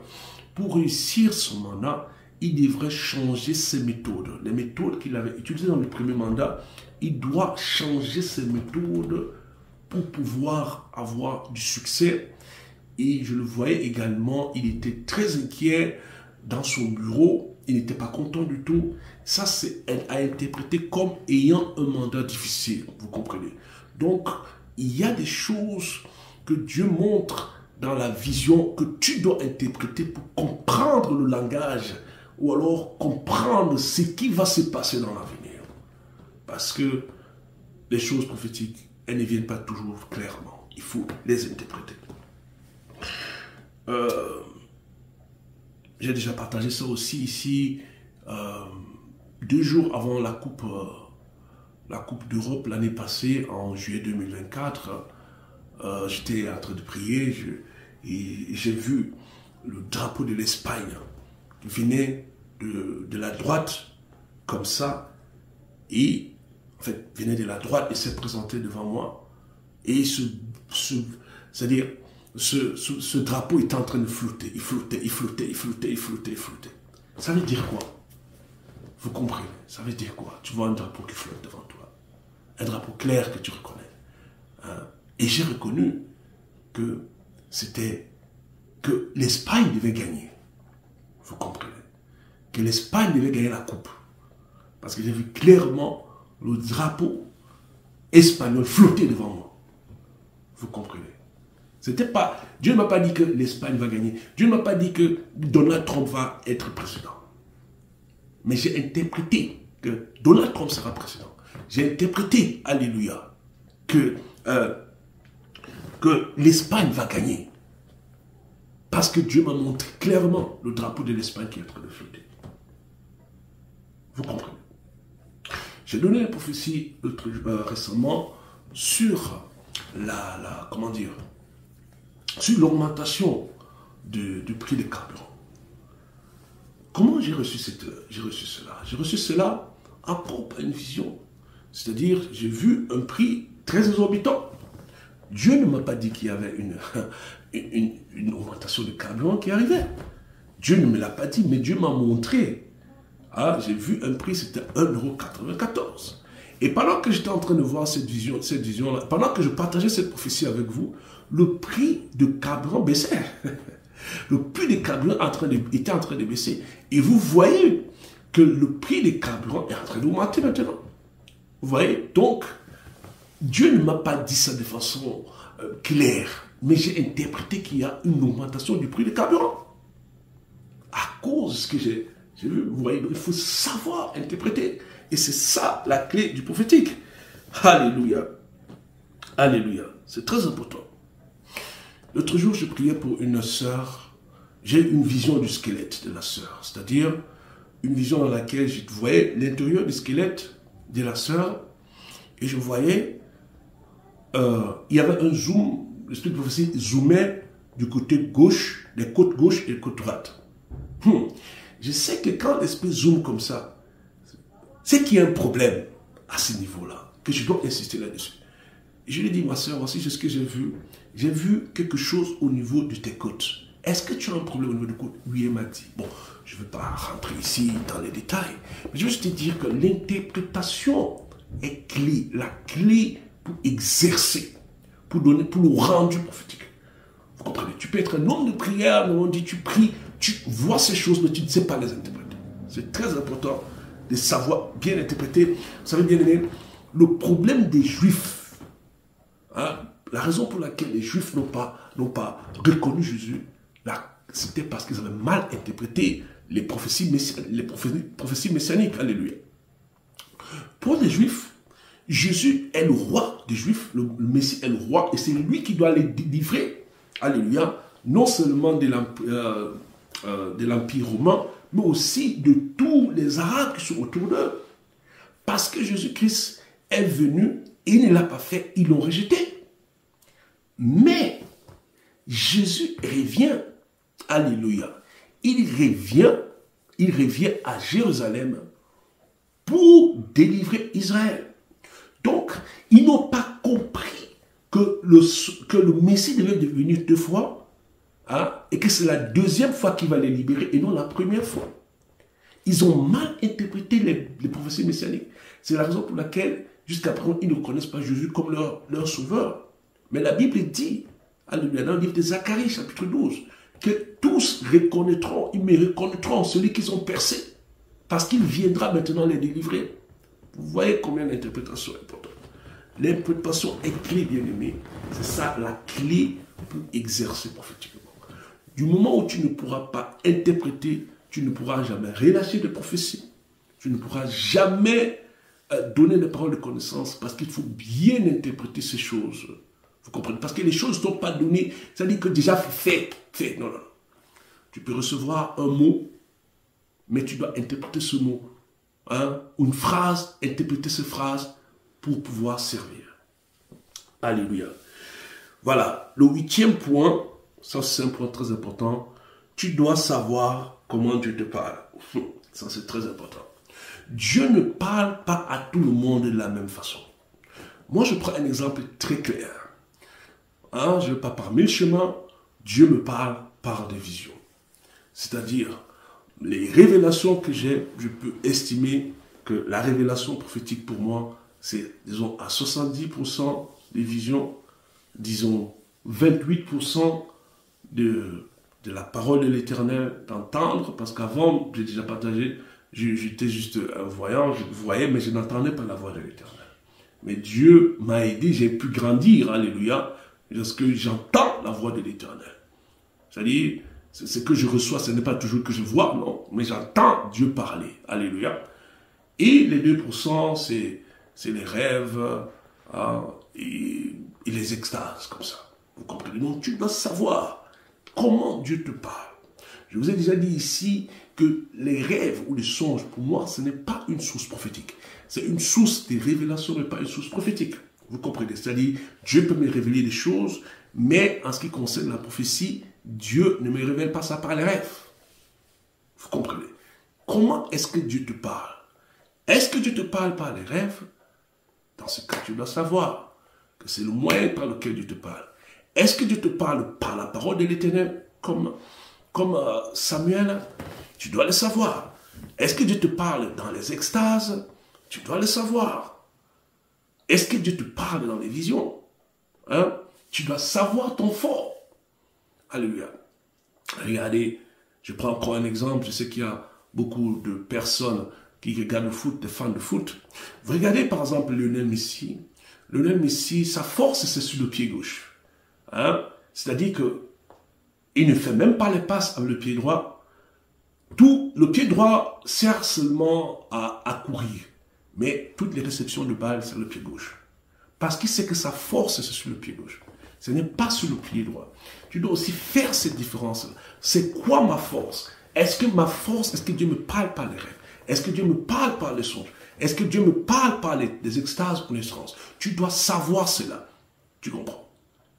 pour réussir son mandat, il devrait changer ses méthodes. Les méthodes qu'il avait utilisées dans le premier mandat, il doit changer ses méthodes pour pouvoir avoir du succès. Et je le voyais également, il était très inquiet dans son bureau, il n'était pas content du tout. Ça, c'est à interpréter comme ayant un mandat difficile, vous comprenez. Donc, il y a des choses que Dieu montre dans la vision que tu dois interpréter pour comprendre le langage ou alors comprendre ce qui va se passer dans l'avenir. Parce que les choses prophétiques, elles ne viennent pas toujours clairement. Il faut les interpréter. J'ai déjà partagé ça aussi ici. 2 jours avant la Coupe d'Europe l'année passée, en juillet 2024, j'étais en train de prier et j'ai vu le drapeau de l'Espagne qui venait de la droite, comme ça, et en fait, venait de la droite et s'est présenté devant moi. Et c'est-à-dire, ce drapeau était en train de flotter. Il flottait, il flottait, il flottait, il flottait, il flottait. Ça veut dire quoi? Vous comprenez? Ça veut dire quoi? Tu vois un drapeau qui flotte devant toi. Un drapeau clair que tu reconnais. Hein? Et j'ai reconnu que que l'Espagne devait gagner. Vous comprenez? Que l'Espagne devait gagner la coupe. Parce que j'ai vu clairement le drapeau espagnol flotter devant moi. Vous comprenez? C'était pas, Dieu ne m'a pas dit que l'Espagne va gagner. Dieu ne m'a pas dit que Donald Trump va être président. Mais j'ai interprété que Donald Trump sera président. J'ai interprété, alléluia, que l'Espagne va gagner. Parce que Dieu m'a montré clairement le drapeau de l'Espagne qui est en train de flotter. Vous comprenez? J'ai donné une prophétie récemment sur comment dire, sur l'augmentation du prix des carburants. Comment j'ai reçu cela? J'ai reçu cela en propre à une vision. C'est-à-dire, j'ai vu un prix très exorbitant. Dieu ne m'a pas dit qu'il y avait une augmentation de carburant qui arrivait. Dieu ne me l'a pas dit, mais Dieu m'a montré. Ah, j'ai vu un prix, c'était 1,94 €. Et pendant que j'étais en train de voir cette vision-là, pendant que je partageais cette prophétie avec vous, le prix de carburant baissait. Le prix des carburants était en train de baisser. Et vous voyez que le prix des carburants est en train d'augmenter maintenant. Vous voyez? Donc, Dieu ne m'a pas dit ça de façon claire, mais j'ai interprété qu'il y a une augmentation du prix des carburants. À cause de ce que j'ai vu, vous voyez, il faut savoir interpréter. Et c'est ça la clé du prophétique. Alléluia. Alléluia. C'est très important. L'autre jour, je priais pour une sœur. J'ai une vision du squelette de la sœur. C'est-à-dire une vision dans laquelle je voyais l'intérieur du squelette de la sœur. Et je voyais, il y avait un zoom, l'esprit de prophétie zoomait du côté gauche, des côtes gauche et des côtes droite. Je sais que quand l'esprit zoome comme ça, c'est qu'il y a un problème à ce niveau-là, que je dois insister là-dessus. Je lui ai dit, ma soeur, voici ce que j'ai vu. J'ai vu quelque chose au niveau de tes côtes. Est-ce que tu as un problème au niveau des côtes? Oui, elle m'a dit. Bon, je ne vais pas rentrer ici dans les détails, mais je veux juste te dire que l'interprétation est clé, la clé pour exercer, pour le rendu prophétique. Vous comprenez? Tu peux être un homme de prière, on dit tu pries, tu vois ces choses, mais tu ne sais pas les interpréter. C'est très important de savoir bien interpréter. Vous savez bien aimé, le problème des Juifs, hein, la raison pour laquelle les Juifs n'ont pas reconnu Jésus, c'était parce qu'ils avaient mal interprété les prophéties messianiques. Alléluia. Pour les Juifs, Jésus est le roi des Juifs, le Messie est le roi, et c'est lui qui doit les délivrer, alléluia, non seulement de l'Empire romain, mais aussi de tous les Arabes qui sont autour d'eux. Parce que Jésus-Christ est venu, et il ne l'a pas fait, ils l'ont rejeté. Mais Jésus revient, alléluia, il revient à Jérusalem pour délivrer Israël. Donc, ils n'ont pas compris que le Messie devait devenir 2 fois, hein, et que c'est la 2e fois qu'il va les libérer, et non la 1re fois. Ils ont mal interprété les prophéties messianiques. C'est la raison pour laquelle, jusqu'à présent, ils ne reconnaissent pas Jésus comme leur sauveur. Mais la Bible dit, alléluia, dans le livre de Zacharie, chapitre 12, que tous reconnaîtront, ils me reconnaîtront celui qu'ils ont percé, parce qu'il viendra maintenant les délivrer. Vous voyez combien l'interprétation est importante. L'interprétation est clé, bien-aimé. C'est ça la clé pour exercer prophétiquement. Du moment où tu ne pourras pas interpréter, tu ne pourras jamais relâcher de prophétie. Tu ne pourras jamais donner des paroles de connaissance, parce qu'il faut bien interpréter ces choses. Vous comprenez? Parce que les choses ne sont pas données, c'est-à-dire que déjà fait. Non. Tu peux recevoir un mot, mais tu dois interpréter ce mot. Une phrase, interpréter cette phrase pour pouvoir servir. Alléluia. Voilà, le 8e point, ça c'est un point très important. Tu dois savoir comment Dieu te parle. Ça c'est très important. Dieu ne parle pas à tout le monde de la même façon. Moi je prends un exemple très clair. Je ne vais pas par 1000 chemins, Dieu me parle par des visions. C'est-à-dire, les révélations que j'ai, je peux estimer que la révélation prophétique pour moi, c'est, disons, à 70% des visions, disons, 28% de la parole de l'Éternel, d'entendre, parce qu'avant, j'ai déjà partagé, j'étais juste un voyant, je voyais, mais je n'entendais pas la voix de l'Éternel. Mais Dieu m'a aidé, j'ai pu grandir, alléluia, parce que j'entends la voix de l'Éternel. C'est-à-dire, ce que je reçois, ce n'est pas toujours que je vois, non, mais j'entends Dieu parler, alléluia. Et les 2%, c'est les rêves et les extases, comme ça. Vous comprenez? Donc, tu dois savoir comment Dieu te parle. Je vous ai déjà dit ici que les rêves ou les songes, pour moi, ce n'est pas une source prophétique. C'est une source de révélation, mais pas une source prophétique. Vous comprenez? C'est-à-dire, Dieu peut me révéler des choses, mais en ce qui concerne la prophétie, Dieu ne me révèle pas ça par les rêves. Vous comprenez? Comment est-ce que Dieu te parle? Est-ce que Dieu te parle par les rêves? Dans ce cas, tu dois savoir que c'est le moyen par lequel Dieu te parle. Est-ce que Dieu te parle par la parole de l'Éternel, comme Samuel? Tu dois le savoir. Est-ce que Dieu te parle dans les extases? Tu dois le savoir. Est-ce que Dieu te parle dans les visions? Tu dois savoir ton fort. Alléluia. Regardez, je prends encore un exemple. Je sais qu'il y a beaucoup de personnes qui regardent le foot, des fans de foot. Vous regardez par exemple Lionel Messi. Lionel Messi, sa force, c'est sur le pied gauche. C'est-à-dire qu'il ne fait même pas les passes avec le pied droit. Le pied droit sert seulement à courir. Mais toutes les réceptions de balles, c'est le pied gauche. Parce qu'il sait que sa force, c'est sur le pied gauche. Ce n'est pas sur le pied droit. Tu dois aussi faire cette différence-là. C'est quoi ma force? Est-ce que ma force, est-ce que Dieu me parle par les rêves? Est-ce que Dieu me parle par les songes? Est-ce que Dieu me parle par les extases ou les transes? Tu dois savoir cela. Tu comprends?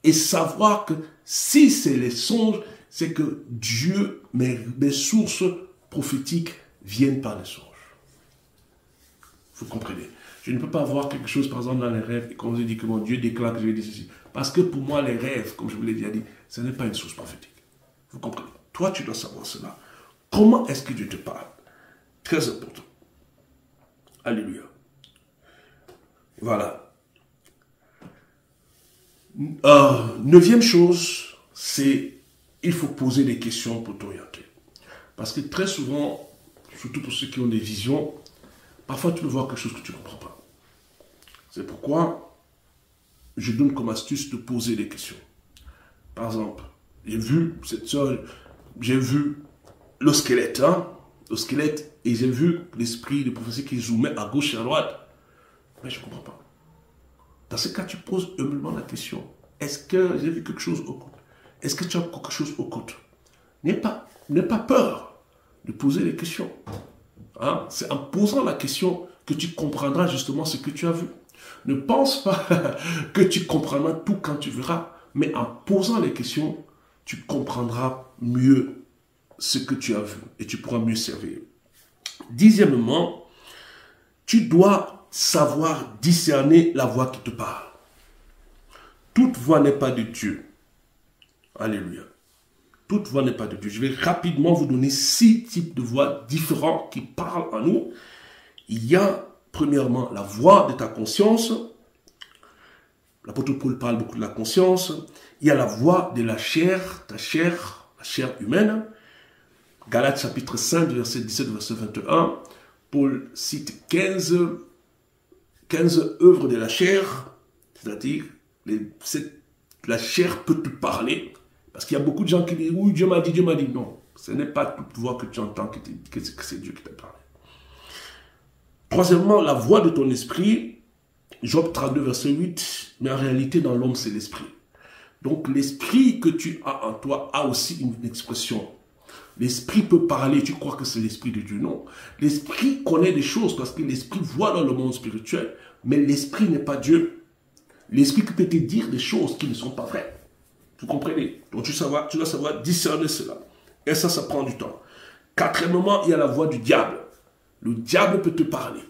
Et savoir que si c'est les songes, c'est que Dieu, mes sources prophétiques viennent par les songes. Vous comprenez? Je ne peux pas voir quelque chose, par exemple, dans les rêves, et comme je dis que mon Dieu déclare que je vais dire ceci. Parce que pour moi, les rêves, comme je vous l'ai déjà dit, ce n'est pas une source prophétique. Vous comprenez? Toi, tu dois savoir cela. Comment est-ce que Dieu te parle? Très important. Alléluia. Voilà. 9e chose, c'est il faut poser des questions pour t'orienter. Parce que très souvent, surtout pour ceux qui ont des visions, parfois tu peux voir quelque chose que tu ne comprends pas. C'est pourquoi je donne comme astuce de poser des questions. Par exemple, j'ai vu cette soeur, j'ai vu le squelette, et j'ai vu l'esprit de prophétie qui zoomait à gauche et à droite. Mais je ne comprends pas. Dans ce cas, tu poses humblement la question. Est-ce que j'ai vu quelque chose au côté? Est-ce que tu as quelque chose au côté? N'aie pas peur de poser les questions. C'est en posant la question que tu comprendras justement ce que tu as vu. Ne pense pas que tu comprendras tout quand tu verras, mais en posant les questions, tu comprendras mieux ce que tu as vu et tu pourras mieux servir. 10e, tu dois savoir discerner la voix qui te parle. Toute voix n'est pas de Dieu. Alléluia. Toute voix n'est pas de Dieu. Je vais rapidement vous donner 6 types de voix différents qui parlent à nous. Il y a, premièrement, la voix de ta conscience. L'apôtre Paul parle beaucoup de la conscience. Il y a la voix de la chair, ta chair, la chair humaine. Galates chapitre 5, verset 17, verset 21. Paul cite 15 œuvres de la chair, c'est-à-dire la chair peut te parler. Parce qu'il y a beaucoup de gens qui disent, oui, Dieu m'a dit, Dieu m'a dit. Non, ce n'est pas toute voix que tu entends que c'est Dieu qui t'a parlé. Troisièmement, la voix de ton esprit, Job 32, verset 8, mais en réalité, dans l'homme, c'est l'esprit. Donc, l'esprit que tu as en toi a aussi une expression. L'esprit peut parler, tu crois que c'est l'esprit de Dieu. Non. L'esprit connaît des choses parce que l'esprit voit dans le monde spirituel, mais l'esprit n'est pas Dieu. L'esprit peut te dire des choses qui ne sont pas vraies. Vous comprenez? Donc tu dois savoir discerner cela. Et ça prend du temps. Quatrièmement, il y a la voix du diable. Le diable peut te parler,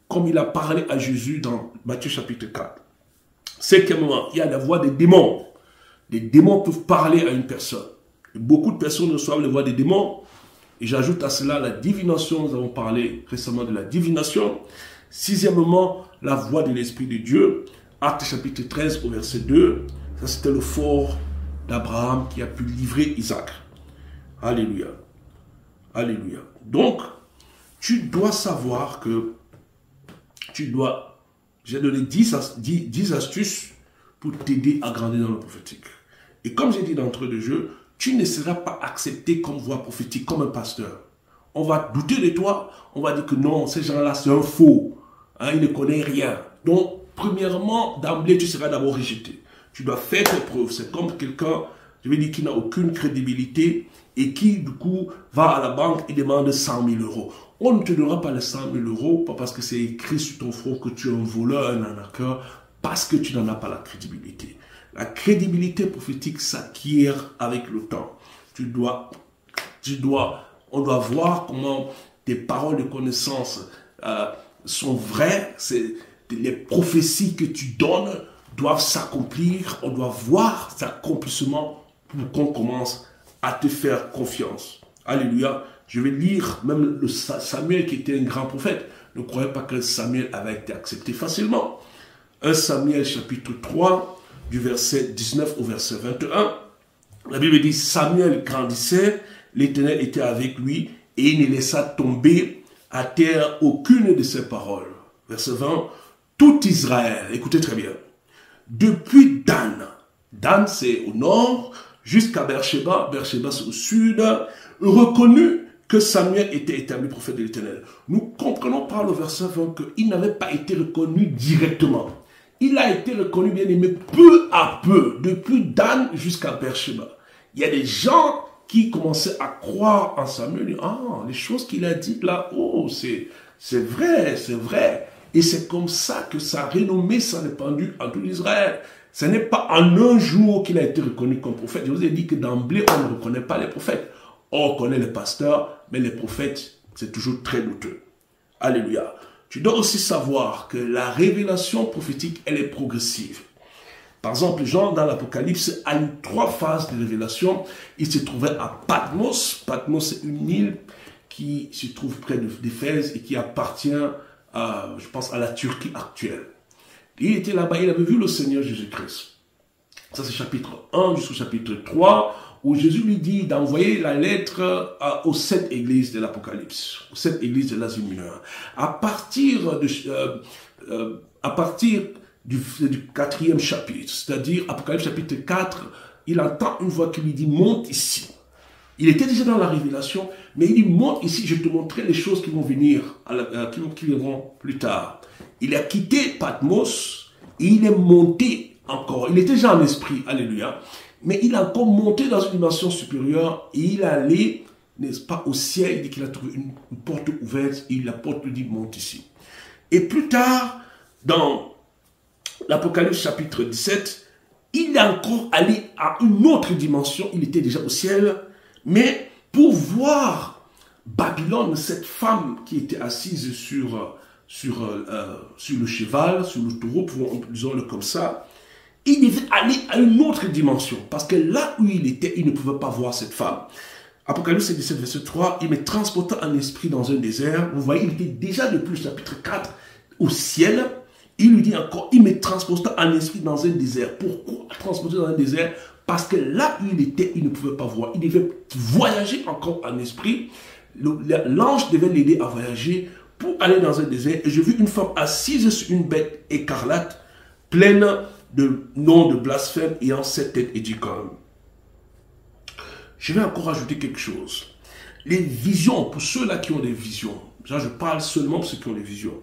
comme il a parlé à Jésus dans Matthieu chapitre 4. Cinquièmement, il y a la voix des démons. Les démons peuvent parler à une personne. Et beaucoup de personnes reçoivent les voix des démons. Et j'ajoute à cela la divination. Nous avons parlé récemment de la divination. Sixièmement, la voix de l'Esprit de Dieu. Actes chapitre 13 au verset 2. Ça, c'était le fort d'Abraham qui a pu livrer Isaac. Alléluia. Alléluia. Donc, tu dois savoir que j'ai donné 10 astuces pour t'aider à grandir dans le prophétique. Et comme j'ai dit d'entrée de jeu, tu ne seras pas accepté comme voix prophétique, comme un pasteur. On va douter de toi, on va dire que non, ces gens-là, c'est un faux. Hein, il ne connaît rien. Donc, premièrement, d'emblée, tu seras d'abord rejeté. Tu dois faire tes preuves. C'est comme quelqu'un, je vais dire, qui n'a aucune crédibilité et qui, du coup, va à la banque et demande 100 000 euros. On ne te donnera pas les 100 000 euros, pas parce que c'est écrit sur ton front que tu es un voleur, un arnaqueur, parce que tu n'en as pas la crédibilité. La crédibilité prophétique s'acquiert avec le temps. On doit voir comment tes paroles de connaissance sont vraies. Les prophéties que tu donnes doivent s'accomplir. On doit voir cet accomplissement pour qu'on commence à te faire confiance. Alléluia. Je vais lire même le Samuel qui était un grand prophète. Ne croyez pas que Samuel avait été accepté facilement. 1 Samuel chapitre 3 du verset 19 au verset 21. La Bible dit, Samuel grandissait, l'Éternel était avec lui et il ne laissa tomber à terre aucune de ses paroles. Verset 20. Tout Israël, écoutez très bien, depuis Dan, Dan c'est au nord, jusqu'à Beersheba, Beersheba c'est au sud, reconnut que Samuel était établi prophète de l'Éternel. Nous comprenons par le verset 20 qu'il n'avait pas été reconnu directement. Il a été reconnu, bien aimé, peu à peu, depuis Dan jusqu'à Beersheba. Il y a des gens qui commençaient à croire en Samuel. Ah, les choses qu'il a dites là, oh, c'est vrai, c'est vrai. Et c'est comme ça que sa renommée s'est répandue en tout Israël. Ce n'est pas en un jour qu'il a été reconnu comme prophète. Je vous ai dit que d'emblée, on ne reconnaît pas les prophètes. On connaît les pasteurs, mais les prophètes, c'est toujours très douteux. Alléluia. Tu dois aussi savoir que la révélation prophétique, elle est progressive. Par exemple, Jean, dans l'Apocalypse, a eu 3 phases de révélation. Il se trouvait à Patmos. Patmos, c'est une île qui se trouve près d'Éphèse et qui appartient je pense, à la Turquie actuelle. Il était là-bas, il avait vu le Seigneur Jésus-Christ. Ça, c'est chapitre 1 jusqu'au chapitre 3, où Jésus lui dit d'envoyer la lettre aux 7 églises de l'Apocalypse, aux 7 églises de l'Asie mineure. À partir du 4e chapitre, c'est-à-dire Apocalypse chapitre 4, il entend une voix qui lui dit « Monte ici ». Il était déjà dans la révélation, mais il dit, monte ici, je te montrerai les choses qui vont venir, qui viendront plus tard. Il a quitté Patmos, et il est monté encore. Il était déjà en esprit, alléluia, mais il a encore monté dans une dimension supérieure, et il est allé, n'est-ce pas, au ciel. Il dit qu'il a trouvé une porte ouverte, et la porte lui dit, monte ici. Et plus tard, dans l'Apocalypse chapitre 17, il est encore allé à une autre dimension, il était déjà au ciel, mais pour voir Babylone, cette femme qui était assise sur le cheval, sur le taureau, disons-le comme ça, il devait aller à une autre dimension. Parce que là où il était, il ne pouvait pas voir cette femme. Apocalypse 17, verset 3, il me transporta en esprit dans un désert. Vous voyez, il était déjà depuis le chapitre 4 au ciel. Il lui dit encore, il me transporta en esprit dans un désert. Pourquoi transporter dans un désert? Parce que là où il était, il ne pouvait pas voir. Il devait voyager encore en esprit. L'ange devait l'aider à voyager pour aller dans un désert. Et j'ai vu une femme assise sur une bête écarlate, pleine de noms de blasphème, ayant 7 têtes, et dit quand même. Je vais encore ajouter quelque chose. Les visions, pour ceux-là qui ont des visions, là je parle seulement pour ceux qui ont des visions.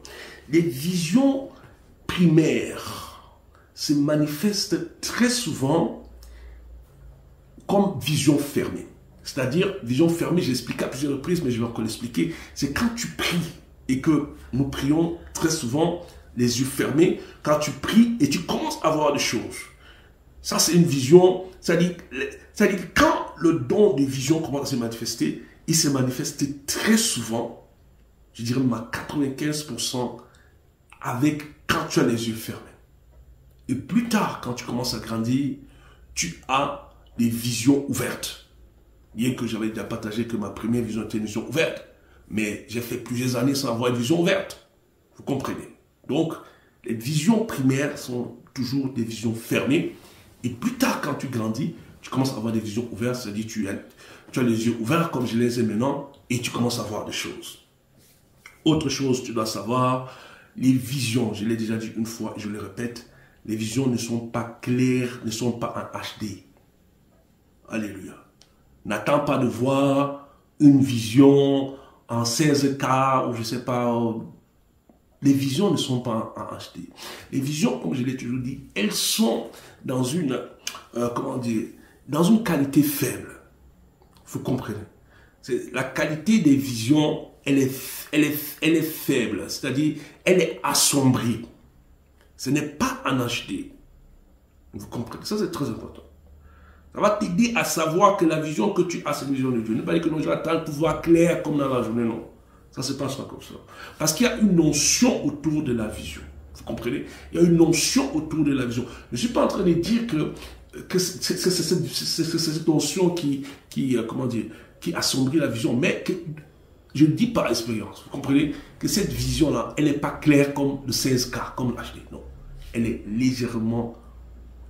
Les visions primaires se manifestent très souvent comme vision fermée. C'est-à-dire, vision fermée, j'ai expliqué à plusieurs reprises, mais je vais encore l'expliquer. C'est quand tu pries et que nous prions très souvent les yeux fermés, quand tu pries et tu commences à voir des choses. Ça, c'est une vision. C'est-à-dire que quand le don de vision commence à se manifester, il se manifeste très souvent, je dirais même à 95%, avec quand tu as les yeux fermés. Et plus tard, quand tu commences à grandir, tu as des visions ouvertes. Bien que j'avais déjà partagé que ma première vision était une vision ouverte, mais j'ai fait plusieurs années sans avoir une vision ouverte. Vous comprenez? Donc, les visions primaires sont toujours des visions fermées. Et plus tard, quand tu grandis, tu commences à avoir des visions ouvertes, c'est-à-dire tu as les yeux ouverts comme je les ai maintenant, et tu commences à voir des choses. Autre chose, tu dois savoir, les visions, je l'ai déjà dit une fois et je le répète, les visions ne sont pas claires, ne sont pas en HD. Alléluia. N'attends pas de voir une vision en 16K ou je ne sais pas. Les visions ne sont pas en HD. Les visions, comme je l'ai toujours dit, elles sont dans une, comment dire, dans une qualité faible. Vous comprenez? La qualité des visions, elle est faible. C'est-à-dire, elle est assombrie. Ce n'est pas en HD. Vous comprenez? Ça, c'est très important. Ça va t'aider à savoir que la vision que tu as, c'est une vision de Dieu. Ne pas dire que non, j'attends pour voir clair comme dans la journée, non. Ça ne se passe pas comme ça. Parce qu'il y a une notion autour de la vision. Vous comprenez? Il y a une notion autour de la vision. Je ne suis pas en train de dire que c'est cette notion comment dire, qui assombrit la vision, mais que, je le dis par expérience. Vous comprenez? Que cette vision-là, elle n'est pas claire comme le 16K, comme l'HD. Non. Elle est légèrement,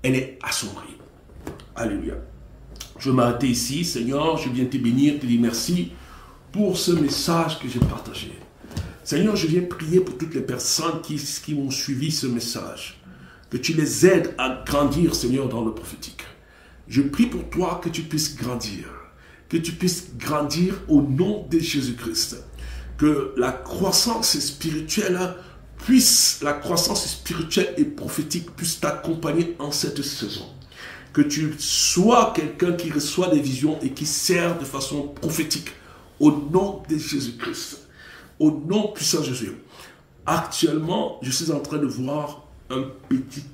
elle est assombrie. Alléluia. Je vais m'arrêter ici. Seigneur, je viens te bénir, te dire merci pour ce message que j'ai partagé. Seigneur, je viens prier pour toutes les personnes qui ont suivi ce message. Que tu les aides à grandir, Seigneur, dans le prophétique. Je prie pour toi que tu puisses grandir. Que tu puisses grandir au nom de Jésus-Christ. Que la croissance spirituelle et prophétique puisse t'accompagner en cette saison. Que tu sois quelqu'un qui reçoit des visions et qui sert de façon prophétique au nom de Jésus-Christ. Au nom puissant de Jésus. Actuellement, je suis en train de voir un petit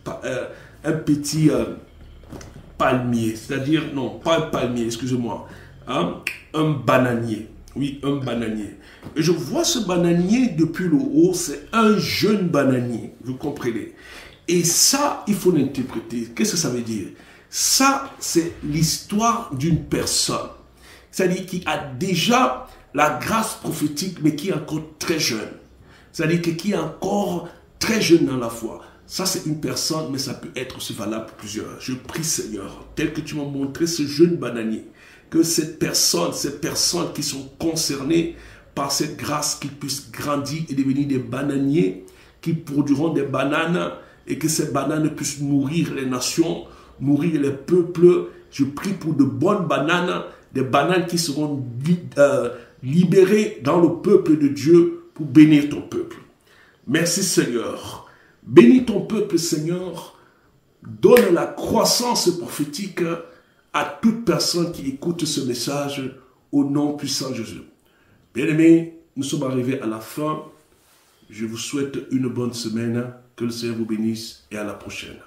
palmier. C'est-à-dire, non, pas un palmier, excusez-moi. Un bananier. Oui, un bananier. Et je vois ce bananier depuis le haut, c'est un jeune bananier. Vous comprenez? Et ça, il faut l'interpréter. Qu'est-ce que ça veut dire? Ça, c'est l'histoire d'une personne. C'est-à-dire qui a déjà la grâce prophétique, mais qui est encore très jeune. C'est-à-dire qui est encore très jeune dans la foi. Ça, c'est une personne, mais ça peut être aussi valable pour plusieurs. Je prie, Seigneur, tel que tu m'as montré ce jeune bananier, que ces personnes qui sont concernées par cette grâce, qu'ils puissent grandir et devenir des bananiers, qui produiront des bananes, et que ces bananes puissent nourrir les nations, nourrir les peuples. Je prie pour de bonnes bananes, des bananes qui seront libérées dans le peuple de Dieu pour bénir ton peuple. Merci Seigneur. Bénis ton peuple Seigneur. Donne la croissance prophétique à toute personne qui écoute ce message au nom puissant de Jésus. Bien-aimés, nous sommes arrivés à la fin. Je vous souhaite une bonne semaine. Que le Seigneur vous bénisse et à la prochaine.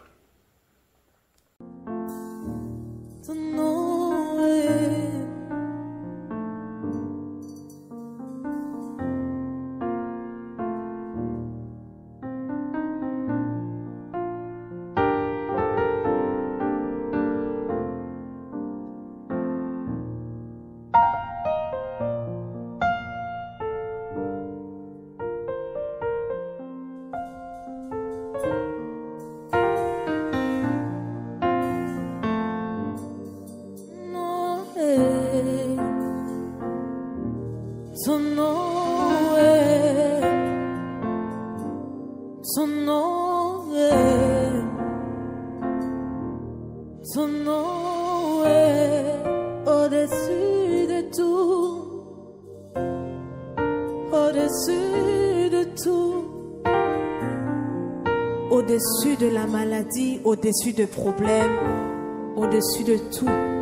Ton nom est au-dessus de tout, au-dessus de tout, au-dessus de la maladie, au-dessus de problèmes, au-dessus de tout.